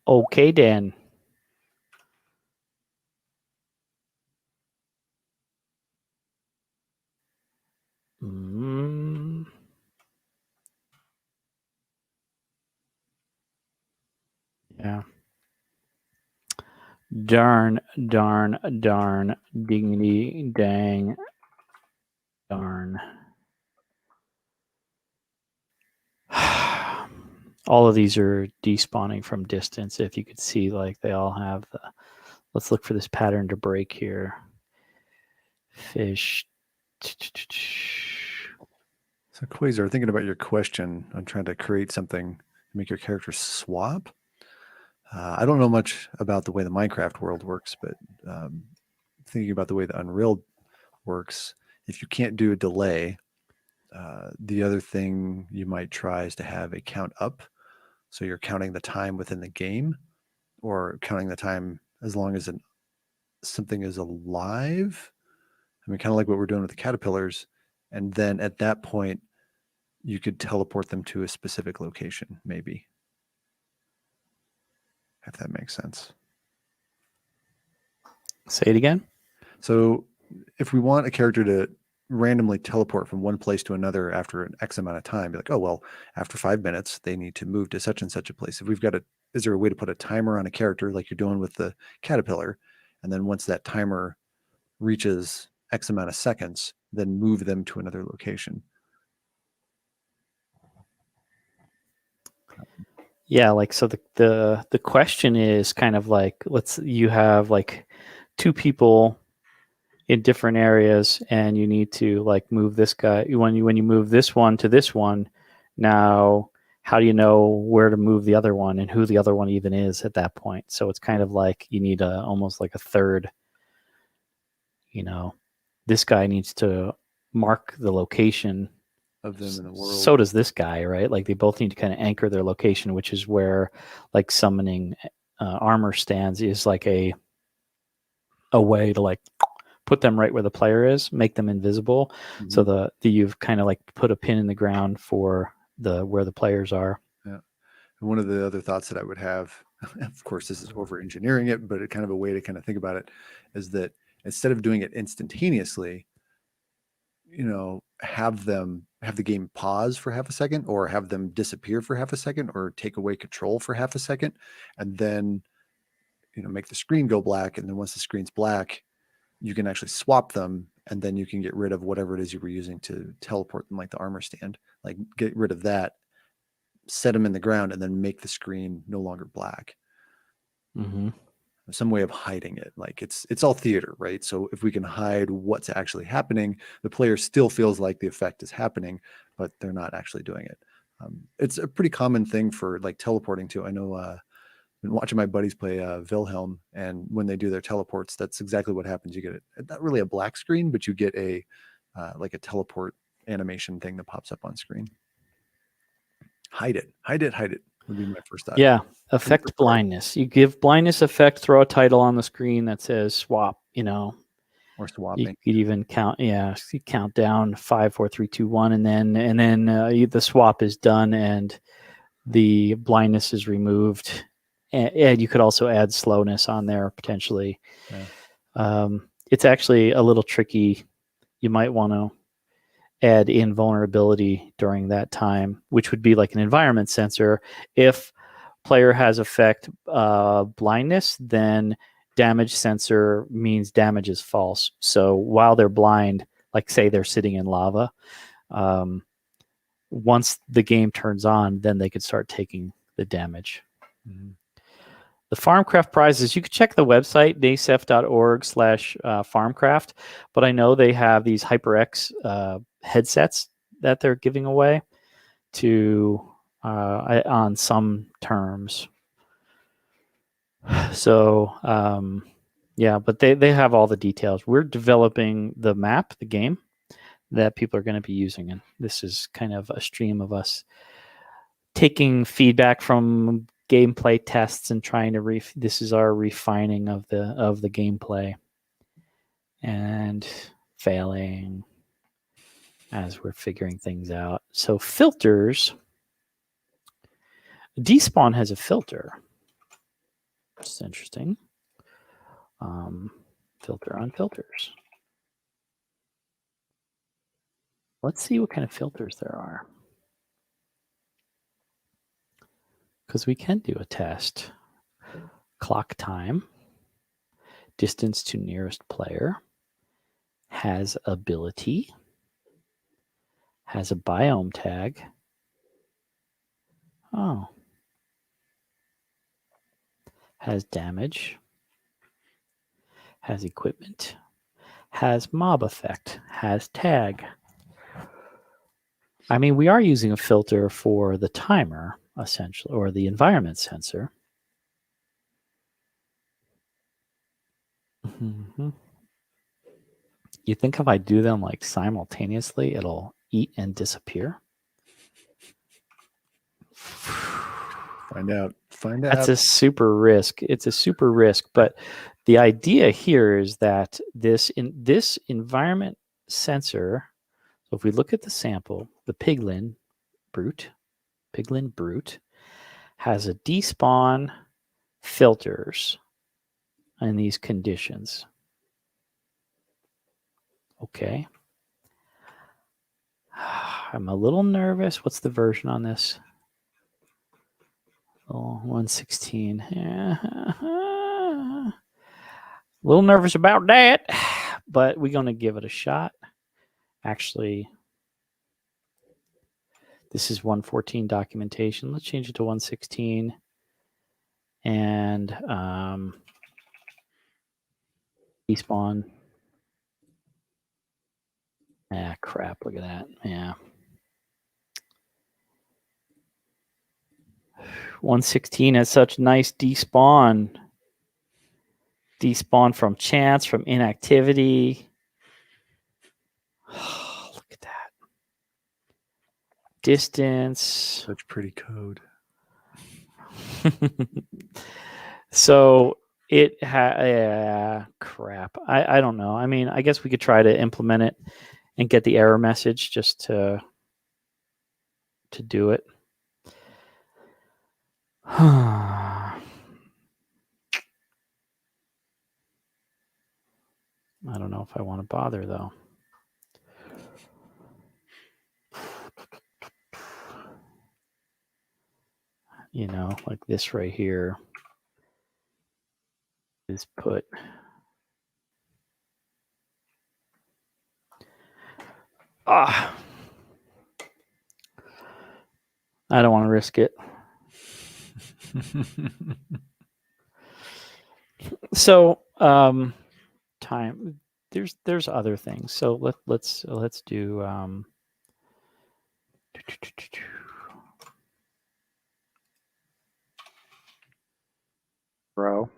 Okay, then. Yeah. Darn, dignity, dang, darn. All of these are despawning from distance. If you could see, like they all have the, let's look for this pattern to break here. Fish. So Quasar, thinking about your question on trying to create something to make your character swap. I don't know much about the way the Minecraft world works, but thinking about the way the Unreal works, if you can't do a delay, the other thing you might try is to have a count up. So you're counting the time within the game, or counting the time as long as something is alive. I mean, kind of like what we're doing with the caterpillars. And then at that point, you could teleport them to a specific location, maybe. If that makes sense. Say it again. So if we want a character to randomly teleport from one place to another after an X amount of time, be like, oh, well, after 5 minutes, they need to move to such and such a place. If we've got is there a way to put a timer on a character like you're doing with the caterpillar? And then once that timer reaches X amount of seconds, then move them to another location. Yeah, like so the question is kind of like, you have like two people in different areas and you need to like move this guy. When you move this one to this one, now how do you know where to move the other one and who the other one even is at that point? So it's kind of like you need almost like a third, this guy needs to mark the location of them in the world. So does this guy, right? Like they both need to kind of anchor their location, which is where like summoning armor stands is like a way to like put them right where the player is, make them invisible. Mm-hmm. So you've kind of like put a pin in the ground for where the players are. Yeah. And one of the other thoughts that I would have, of course, this is over engineering it, but kind of a way to kind of think about it is that instead of doing it instantaneously, have the game pause for half a second, or have them disappear for half a second, or take away control for half a second, and then, make the screen go black. And then once the screen's black, you can actually swap them, and then you can get rid of whatever it is you were using to teleport them, like the armor stand, like get rid of that, set them in the ground, and then make the screen no longer black. Mm-hmm. Some way of hiding it. Like it's all theater, right? So if we can hide what's actually happening, the player still feels like the effect is happening, but they're not actually doing it. It's a pretty common thing for like teleporting too. I know I've been watching my buddies play Wilhelm, and when they do their teleports, that's exactly what happens. You get not really a black screen, but you get a like a teleport animation thing that pops up on screen. Hide it would be my first thought. Yeah. Affect blindness. You give blindness effect, throw a title on the screen that says swap, or swapping. You could even count, you count down 5, 4, 3, 2, 1, and then the swap is done and the blindness is removed. And you could also add slowness on there potentially. Yeah. It's actually a little tricky. You might want to add in vulnerability during that time, which would be like an environment sensor. If player has effect blindness, then damage sensor means damage is false. So while they're blind, like say they're sitting in lava, once the game turns on, then they could start taking the damage. Mm-hmm. The Farmcrarft prizes, you can check the website, nasef.org/Farmcrarft, but I know they have these HyperX headsets that they're giving away to on some terms. So, yeah, but they have all the details. We're developing the map, the game, that people are going to be using. And this is kind of a stream of us taking feedback from gameplay tests and trying to this is our refining of the gameplay and failing as we're figuring things out. So filters, despawn has a filter. It's interesting. Filter on filters. Let's see what kind of filters there are. Because we can do a test. Clock time, distance to nearest player, has ability, has a biome tag. Oh. Has damage, has equipment, has mob effect, has tag. I mean, we are using a filter for the timer, essentially, or the environment sensor. Mm-hmm. You think if I do them like simultaneously, it'll eat and disappear? Find out. That's a super risk. It's a super risk, but the idea here is that this environment sensor, so if we look at the sample, the piglin brute has a despawn filters in these conditions. Okay. I'm a little nervous. What's the version on this? Oh, 116. A little nervous about that, but we're going to give it a shot. Actually, this is 114 documentation. Let's change it to 116. And despawn. Ah, crap. Look at that. Yeah. 116 has such nice despawn. Despawn from chance, from inactivity. Oh, look at that. Distance. Such pretty code. So it crap. I don't know. I mean, I guess we could try to implement it and get the error message just to do it. I don't know if I want to bother though. You know, like this right here is put. I don't want to risk it. So, time. There's other things. So let's do. Row.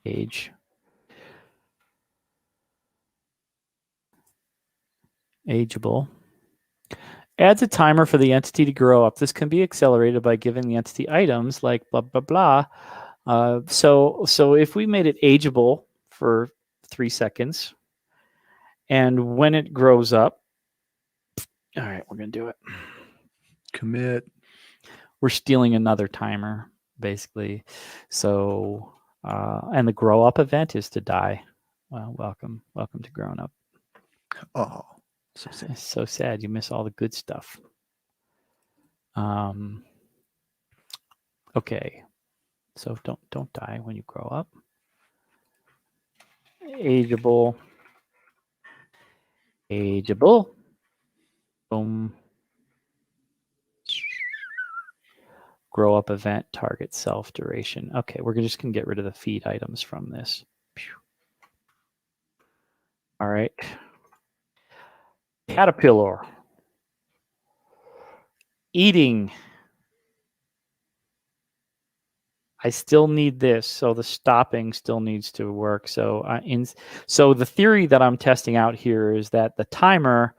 Age. Ageable. Adds a timer for the entity to grow up. This can be accelerated by giving the entity items like blah, blah, blah. So if we made it ageable for 3 seconds, and when it grows up, all right, we're going to do it. Commit. We're stealing another timer, basically. So, and the grow up event is to die. Well, welcome to Grown Up. Oh, so sad. It's so sad. You miss all the good stuff. Okay. So don't die when you grow up. Ageable. Boom. Grow up event, target self, duration. Okay, we're just going to get rid of the feed items from this. All right. Caterpillar. Eating. I still need this, so the stopping still needs to work. So so the theory that I'm testing out here is that the timer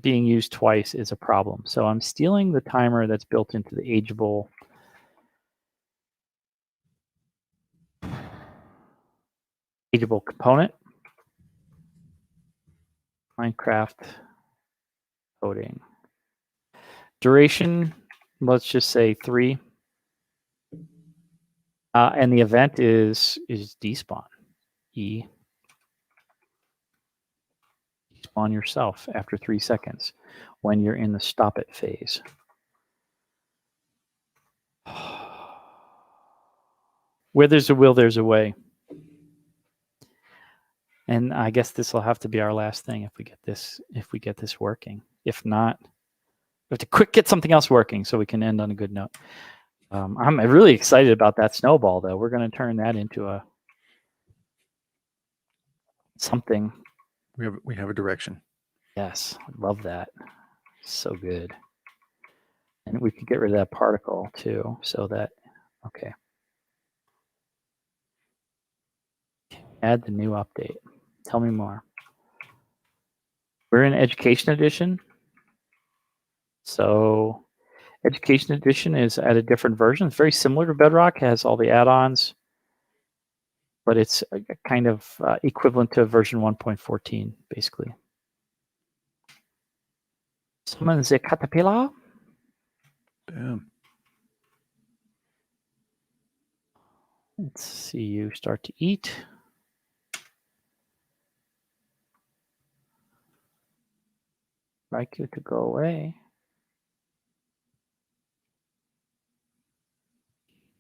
being used twice is a problem. So I'm stealing the timer that's built into the ageable component. Farmcrarft coding. Duration, let's just say 3. And the event is despawn. Despawn yourself after 3 seconds when you're in the stop it phase. Where there's a will, there's a way. And I guess this will have to be our last thing if we get this working. If not, we have to get something else working so we can end on a good note. I'm really excited about that snowball, though. We're going to turn that into something. We have a direction. Yes, I love that. So good. And we could get rid of that particle too, so that, okay. Add the new update. Tell me more. We're in Education Edition. So Education Edition is at a different version. It's very similar to Bedrock, has all the add-ons, but it's kind of equivalent to version 1.14, basically. Summon the caterpillar. Bam. Let's see you start to eat. Like you to go away.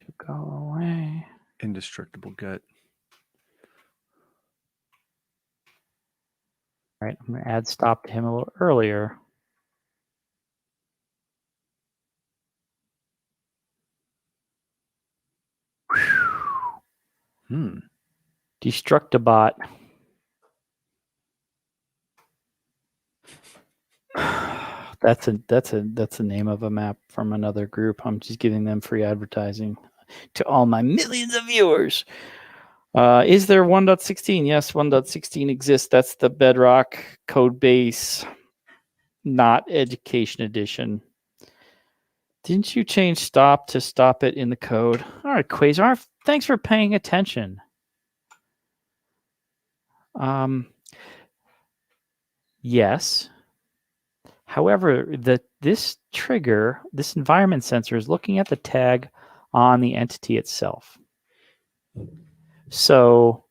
To go away. Indestructible gut. All right, I'm going to add stop to him a little earlier. Destructibot. That's a name of a map from another group. I'm just giving them free advertising to all my millions of viewers. Is there 1.16? Yes, 1.16 exists. That's the Bedrock code base, not Education Edition. Didn't you change stop to stop it in the code? All right, Quasar, thanks for paying attention. Yes. However, this trigger, this environment sensor is looking at the tag on the entity itself. So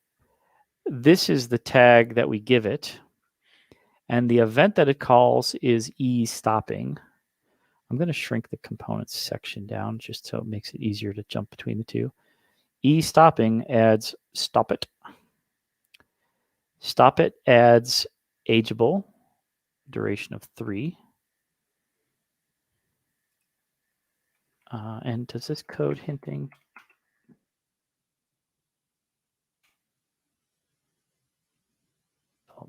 this is the tag that we give it. And the event that it calls is stopping. I'm going to shrink the components section down just so it makes it easier to jump between the two. Stopping adds stop it. Stop it adds ageable, duration of 3. And does this code hinting? Oh,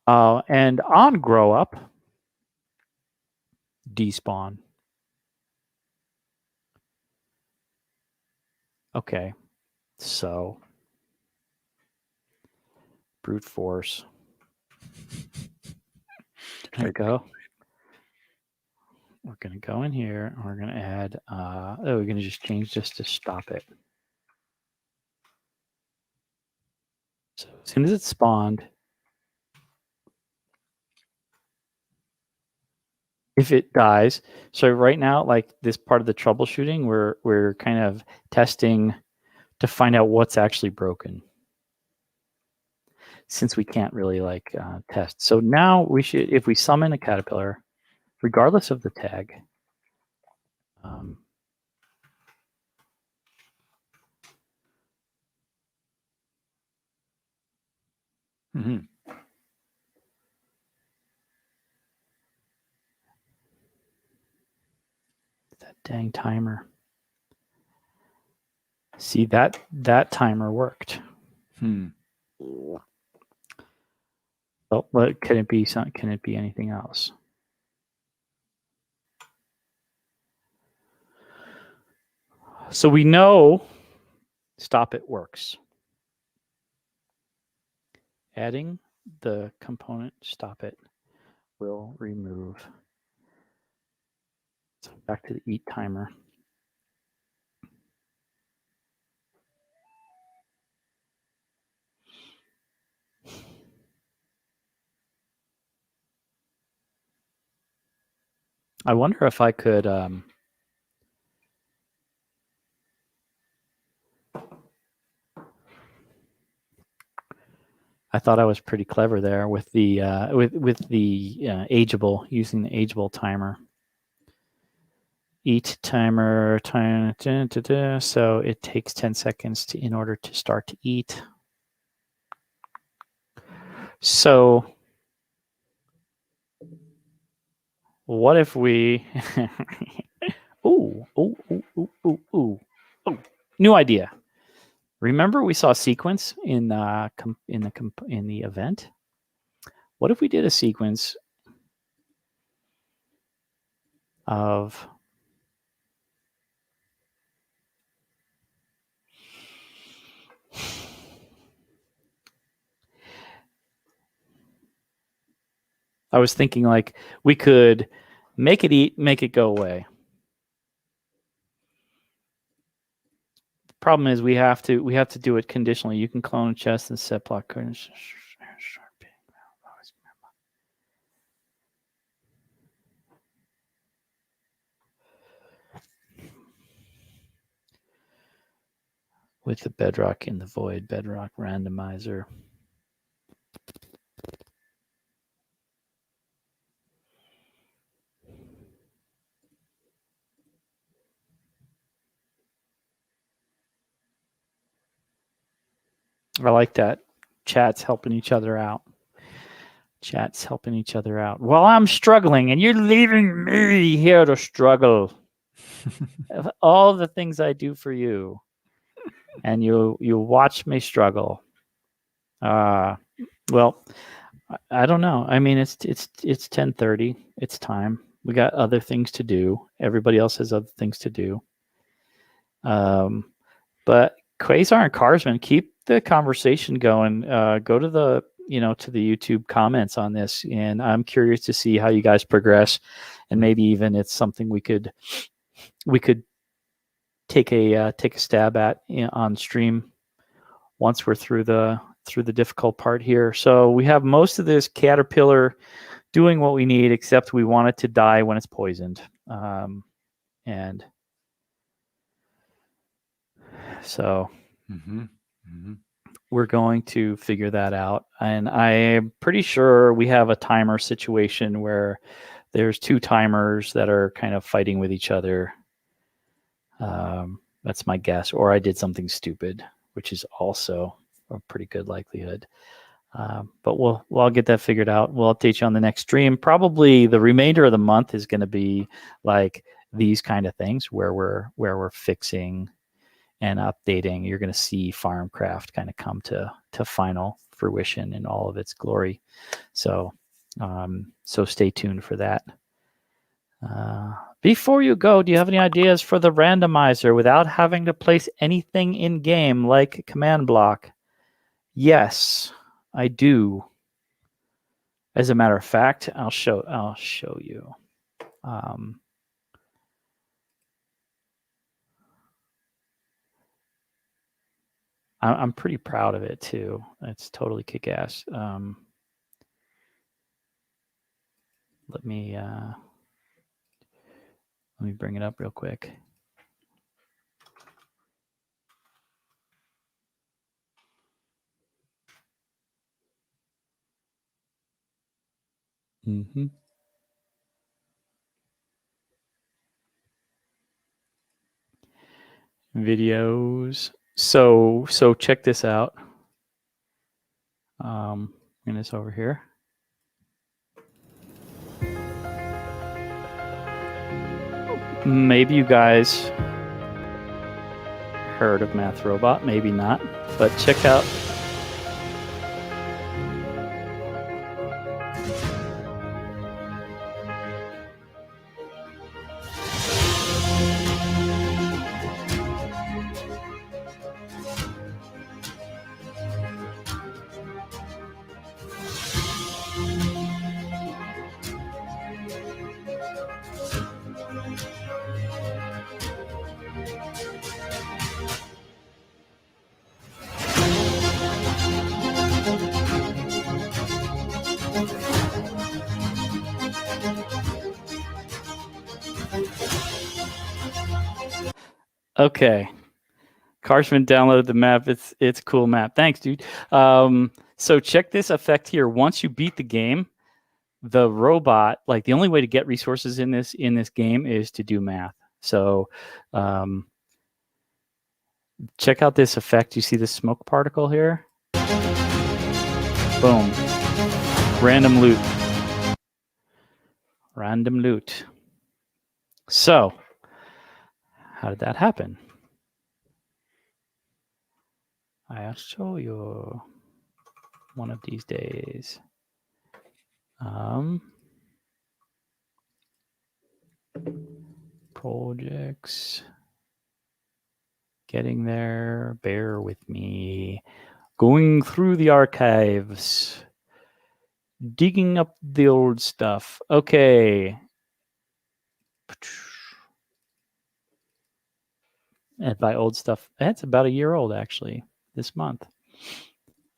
yeah. And on grow up, despawn. Okay, so brute force. There we go. We're going to go in here and we're going to add, we're going to just change this to stop it. So as soon as it spawned, if it dies, so right now, like this part of the troubleshooting, we're kind of testing to find out what's actually broken, since we can't really like test. So now we should, if we summon a caterpillar, regardless of the tag, that dang timer. See, that timer worked. Oh, what can it be? Can it be anything else? So we know stop it works. Adding the component stop it will remove. So back to the eat timer. I wonder if I could I thought I was pretty clever there with the ageable, using the ageable timer. Eat timer time, so it takes 10 seconds in order to start to eat. So what if we ooh, new idea. Remember we saw a sequence in the event? What if we did a sequence of I was thinking like we could make it eat, make it go away. The problem is we have to do it conditionally. You can clone a chest and set block. With the bedrock in the void, bedrock randomizer. I like that. Chat's helping each other out. Chat's helping each other out. Well, I'm struggling and you're leaving me here to struggle. Of all the things I do for you, and you watch me struggle. Well, I don't know. I mean, it's 10:30. It's time. We got other things to do. Everybody else has other things to do. But Quasar and Carsman, keep the conversation going. Go to the to the YouTube comments on this, and I'm curious to see how you guys progress, and maybe even it's something we could take a stab at on stream once we're through the difficult part here. So we have most of this caterpillar doing what we need, except we want it to die when it's poisoned. And so we're going to figure that out. And I'm pretty sure we have a timer situation where there's two timers that are kind of fighting with each other. That's my guess. Or I did something stupid, which is also a pretty good likelihood. But we'll get that figured out. We'll update you on the next stream. Probably the remainder of the month is going to be like these kind of things where we're fixing and updating. You're going to see Farmcrarft kind of come to final fruition in all of its glory. So stay tuned for that. Before you go, do you have any ideas for the randomizer without having to place anything in game like command block? Yes, I do. As a matter of fact, I'll show you. I'm pretty proud of it too. It's totally kick-ass. Let me bring it up real quick. Mm-hmm. Videos. So check this out. Bring this over here. Maybe you guys heard of Math Robot, maybe not, but check out. Okay. Karshman downloaded the map. It's a cool map. Thanks, dude. So check this effect here. Once you beat the game, the robot, like the only way to get resources in this game is to do math. So check out this effect. You see the smoke particle here? Boom. Random loot. Random loot. So how did that happen? I'll show you one of these days. Projects. Getting there. Bear with me. Going through the archives. Digging up the old stuff. Okay. And by old stuff, that's about a year old actually this month.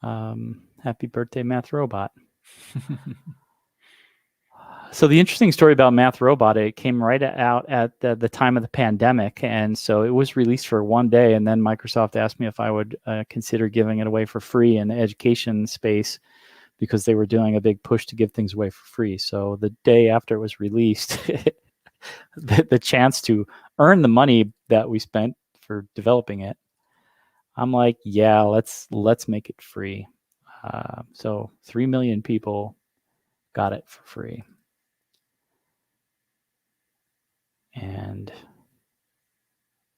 Happy birthday, Math Robot. So the interesting story about Math Robot, it came right out at the time of the pandemic. And so it was released for one day. And then Microsoft asked me if I would consider giving it away for free in the education space because they were doing a big push to give things away for free. So the day after it was released, the chance to earn the money that we spent for developing it, I'm like, yeah, let's make it free. So 3 million people got it for free. And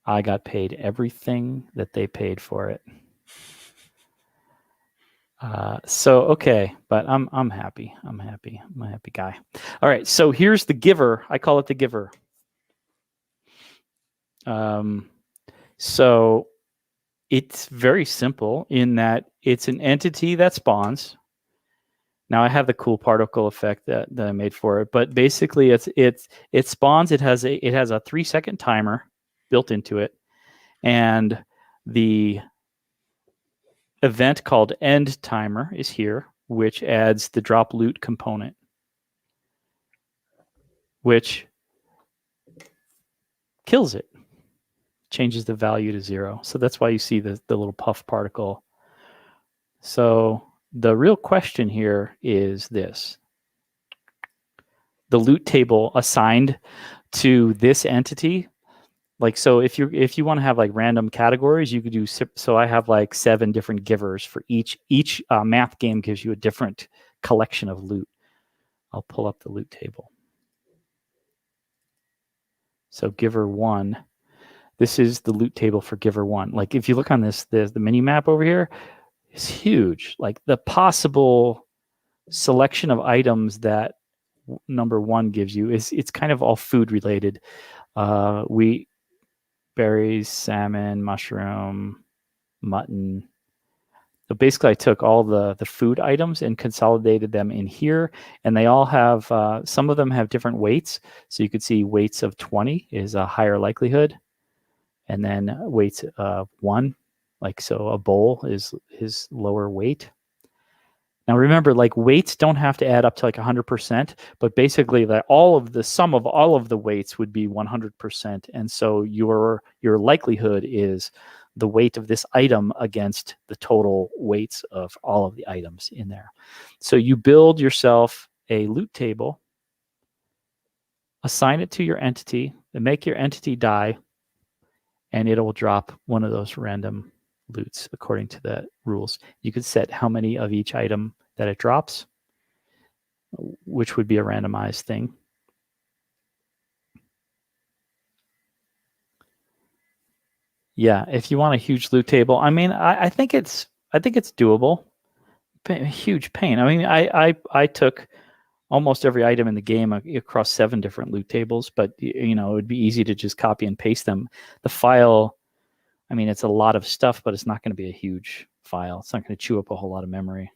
I got paid everything that they paid for it. So okay, but I'm happy. I'm a happy guy. All right, so here's the giver. I call it the giver. So it's very simple in that it's an entity that spawns. Now I have the cool particle effect that I made for it, but basically it spawns. It has a 3-second timer built into it, and the event called end timer is here, which adds the drop loot component, which kills it, changes the value to 0. So that's why you see the little puff particle. So the real question here is this: the loot table assigned to this entity. Like, so if you want to have like random categories, you could do, so I have like 7 different givers for each math game gives you a different collection of loot. I'll pull up the loot table. So giver 1, this is the loot table for giver 1. Like if you look on this, the mini map over here is huge. Like the possible selection of items that number 1 gives you it's kind of all food related. Wheat, berries, salmon, mushroom, mutton. So basically I took all the food items and consolidated them in here, and they all have, some of them have different weights. So you could see weights of 20 is a higher likelihood. And then weights of 1, like, so a bowl is lower weight. Now remember, like weights don't have to add up to like 100%, but basically that the sum of all of the weights would be 100%. And so your likelihood is the weight of this item against the total weights of all of the items in there. So you build yourself a loot table, assign it to your entity, and make your entity die, and it will drop one of those random loots according to the rules. You could set how many of each item that it drops, which would be a randomized thing. Yeah, if you want a huge loot table, I mean, I think it's doable. Huge pain. I mean, I took almost every item in the game across 7 different loot tables, but it would be easy to just copy and paste them. The file, I mean, it's a lot of stuff, but it's not going to be a huge file. It's not going to chew up a whole lot of memory.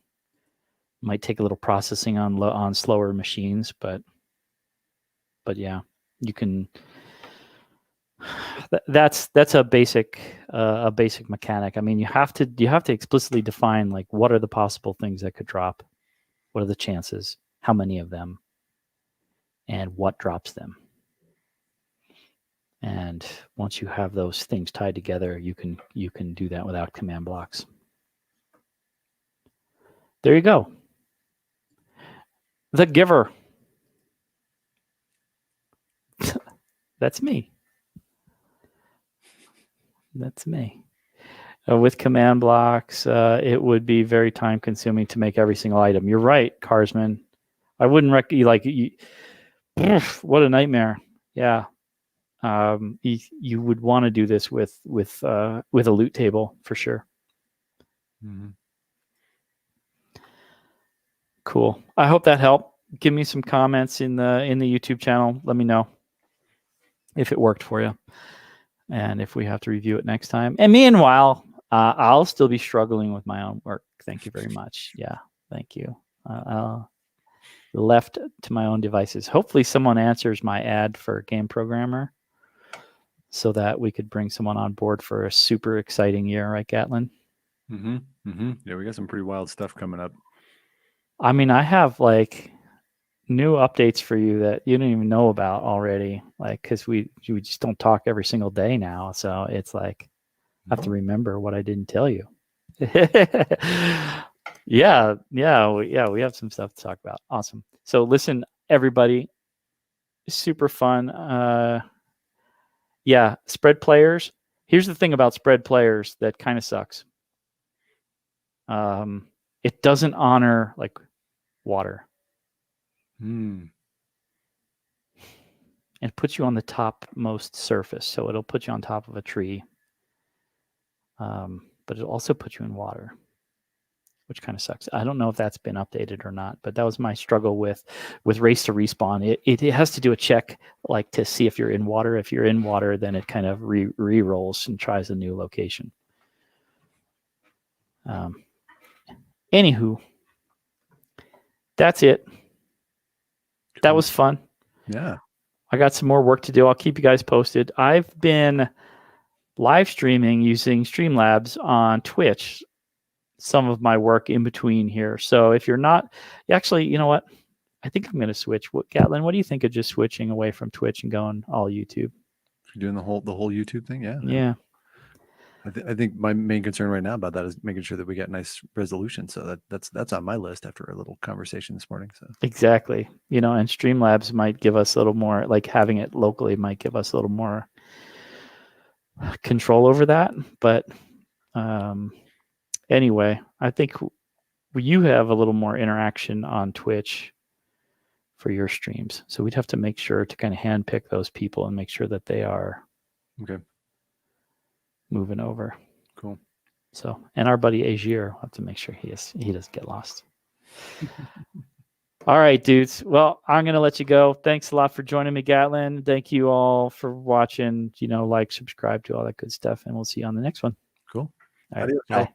It might take a little processing on slower machines, but yeah, you can. That's a basic mechanic. I mean, you have to explicitly define, like, what are the possible things that could drop, what are the chances, how many of them, and what drops them. And once you have those things tied together, you can do that without command blocks. There you go. The giver. That's me. That's me. With command blocks, it would be very time consuming to make every single item. You're right, Carsman. I wouldn't what a nightmare. Yeah. You would want to do this with a loot table for sure. Mm-hmm. Cool. I hope that helped. Give me some comments in the YouTube channel. Let me know if it worked for you, and if we have to review it next time. And meanwhile, I'll still be struggling with my own work. Thank you very much. Yeah, thank you. Left to my own devices. Hopefully someone answers my ad for Game Programmer so that we could bring someone on board for a super exciting year, right, Gatlin? Mm-hmm. Mm-hmm. Yeah, we got some pretty wild stuff coming up. I mean, I have like new updates for you that you don't even know about already, like, because we just don't talk every single day now. So it's like I have to remember what I didn't tell you. Yeah, we have some stuff to talk about. Awesome. So listen, everybody, super fun. Yeah, spread players. Here's the thing about spread players that kind of sucks. It doesn't honor like water. It puts you on the topmost surface, so it'll put you on top of a tree. But it'll also put you in water, which kind of sucks. I don't know if that's been updated or not, but that was my struggle with Race to Respawn. It has to do a check, like, to see if you're in water. If you're in water, then it kind of re-rolls and tries a new location. Anywho, that's it. Cool. That was fun. Yeah. I got some more work to do. I'll keep you guys posted. I've been live streaming using Streamlabs on Twitch, some of my work in between here. So if you're not, actually, you know what? I think I'm going to switch. Gatlin, what do you think of just switching away from Twitch and going all YouTube? You're doing the whole YouTube thing? Yeah. Yeah. I think my main concern right now about that is making sure that we get nice resolution. So that's on my list after a little conversation this morning. So exactly, and Streamlabs might give us a little more, like having it locally might give us a little more control over that. But anyway, I think you have a little more interaction on Twitch for your streams. So we'd have to make sure to kind of handpick those people and make sure that they are okay. Moving over. Cool. So, and our buddy Agier, we'll have to make sure he doesn't get lost. All right, dudes. Well, I'm going to let you go. Thanks a lot for joining me, Gatlin. Thank you all for watching, like, subscribe to all that good stuff, and we'll see you on the next one. Cool. All right. Bye.